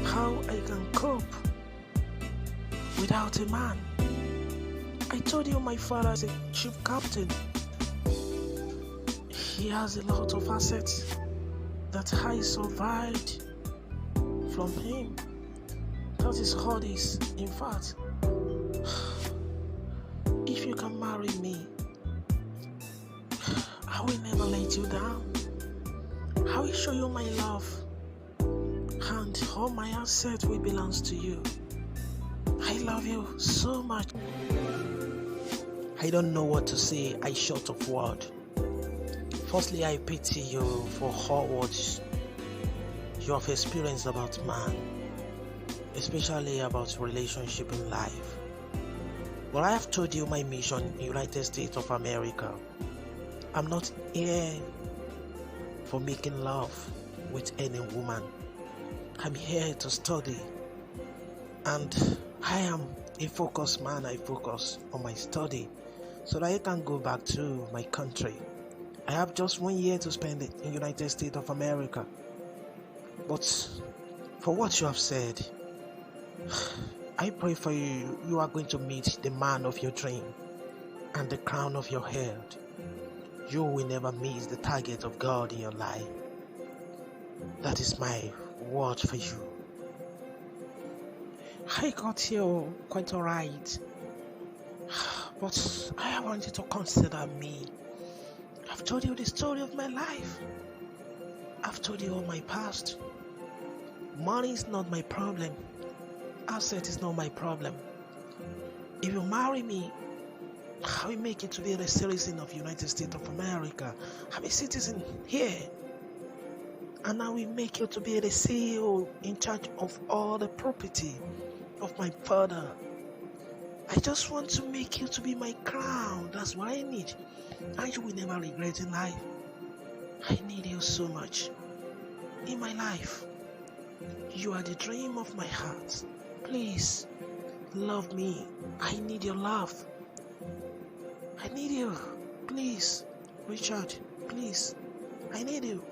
how I can cope without a man. I told you my father is a chief captain. He has a lot of assets that I survived from him. That is all this. In fact, if you can marry me, I will never let you down. I will show you my love, and all my assets will belong to you. I love you so much. I don't know what to say. I short of word. Firstly, I pity you for all what you have experienced about man, especially about relationship in life. But I have told you my mission in the United States of America. I'm not here for making love with any woman. I'm here to study, and I am a focused man. I focus on my study so that I can go back to my country. I have just 1 year to spend it in United States of America. But for what you have said, I pray for you. You are going to meet the man of your dream and the crown of your head. You will never miss the target of God in your life. That is my word for you. I got you quite alright. But I want you to consider me. I've told you the story of my life. I've told you all my past. Money is not my problem. Asset is not my problem. If you marry me, I will make you to be the citizen of United States of America. I'm a citizen here. And I will make you to be the CEO in charge of all the property of my father. I just want to make you to be my crown. That's what I need. And you will never regret in life. I need you so much in my life. You are the dream of my heart. Please, love me. I need your love. I need you. Please, Richard, please. I need you.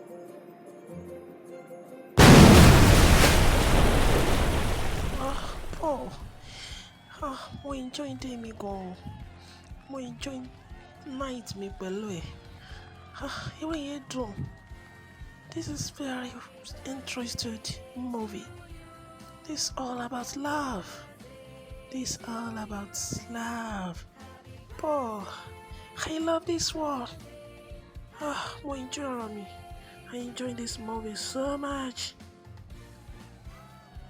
Mo enjoy day mi gan. Mo enjoy night mi pẹ̀lú ẹ̀. Ìwé yẹn dùn. This is very interesting movie. This is all about love. This is all about love. Paul, I love this one. Mo enjoy ọ̀rọ̀ mi. I enjoy this movie so much.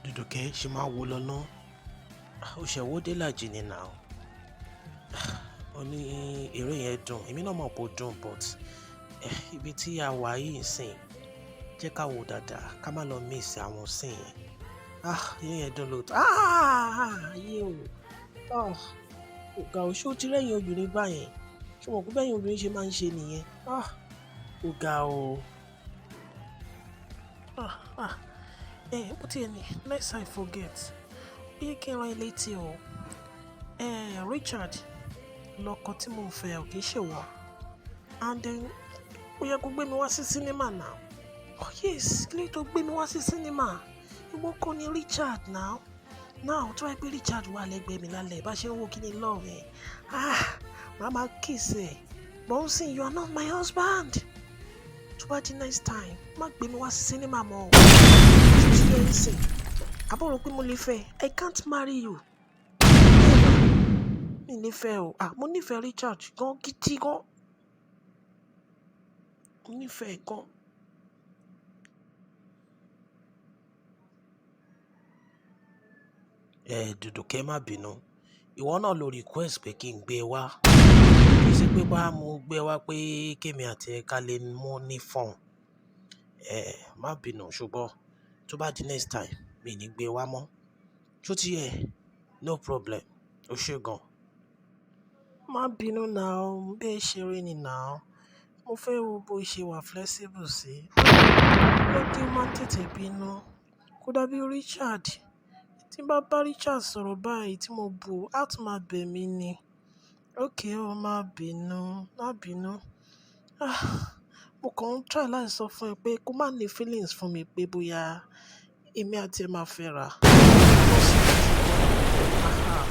Dùdùkẹ́ ṣe máa wo lọ ná. Ó ṣe wo dé làjì ni now. Ó ní eré yẹn dùn. Èmi náà mọ̀ pé ó dùn, but ibi tí a wà yìí sìn jẹ́ ká wo dáadáa ká má lọ miss àwọn sìn yẹn. Eré yẹn dùn lóòótọ́. Ayé o. Ọ̀gá òṣù ti rẹ́yìn obìnrin báyẹn. Ṣé wọn kú bẹ́yìn obìnrin ṣe máa ń ṣe nìyẹn? Ọ̀gá o. Bó tiẹ̀ ní, lest I forget. Ó yẹ kí n rán ilé tí o. Richard, lọkọ tí mo fẹ́ ò kì í ṣe wọ́n. And then, ó yẹ kó gbé mi wá sí cinema now. Oh yes, kí ló tó gbé mi wá sí cinema? Ìwọ kọ́ ni Richard now. Now, tó wáyé pé Richard wà lẹ́gbẹ̀ẹ́ mi lálẹ́ bá ṣe ń wo kí ni love ẹ̀. Màá máa kiss ẹ̀. But sin, you are not my husband. Tó bá di next time, má gbé mi wá sí cinema mọ́. Ṣé ẹ ń sìn? Àbúrò pé mo lè fẹ́. I can't marry you. Mi nífẹ̀ẹ́ o. Mo nífẹ̀ẹ́ Richard gan gidi gan. Mo nífẹ̀ẹ́ gan. Dùdùkẹ́ má bínú. Ìwọ náà ló request pé kí n gbé e wá. Kì í ṣe pé bá mo gbé wá pé kémi àti ẹ̀ka lè mú ní fọ́n. Má bínú ṣùgbọ́n tó bá di next time mi ní gbé wá mọ́. Ṣó ti yẹ? No problem. Ó ṣe gan. Má bínú now, bẹ́ẹ̀ ṣe rí ni now. Mo fẹ́ wo bó ṣe wà flexible sí. Lọ́dún máa ń tètè bínú. Kò dàbí Richard. Tí n bá bá Richard sọ̀rọ̀ báyìí tí mo bù, á tún máa bẹ̀ mí ni. Okay o, má bínú. Mo kàn ń try láti sọ fún ẹ pé kó má ní feelings fún mi pé bóyá èmi àti ẹ máa fẹ́ra.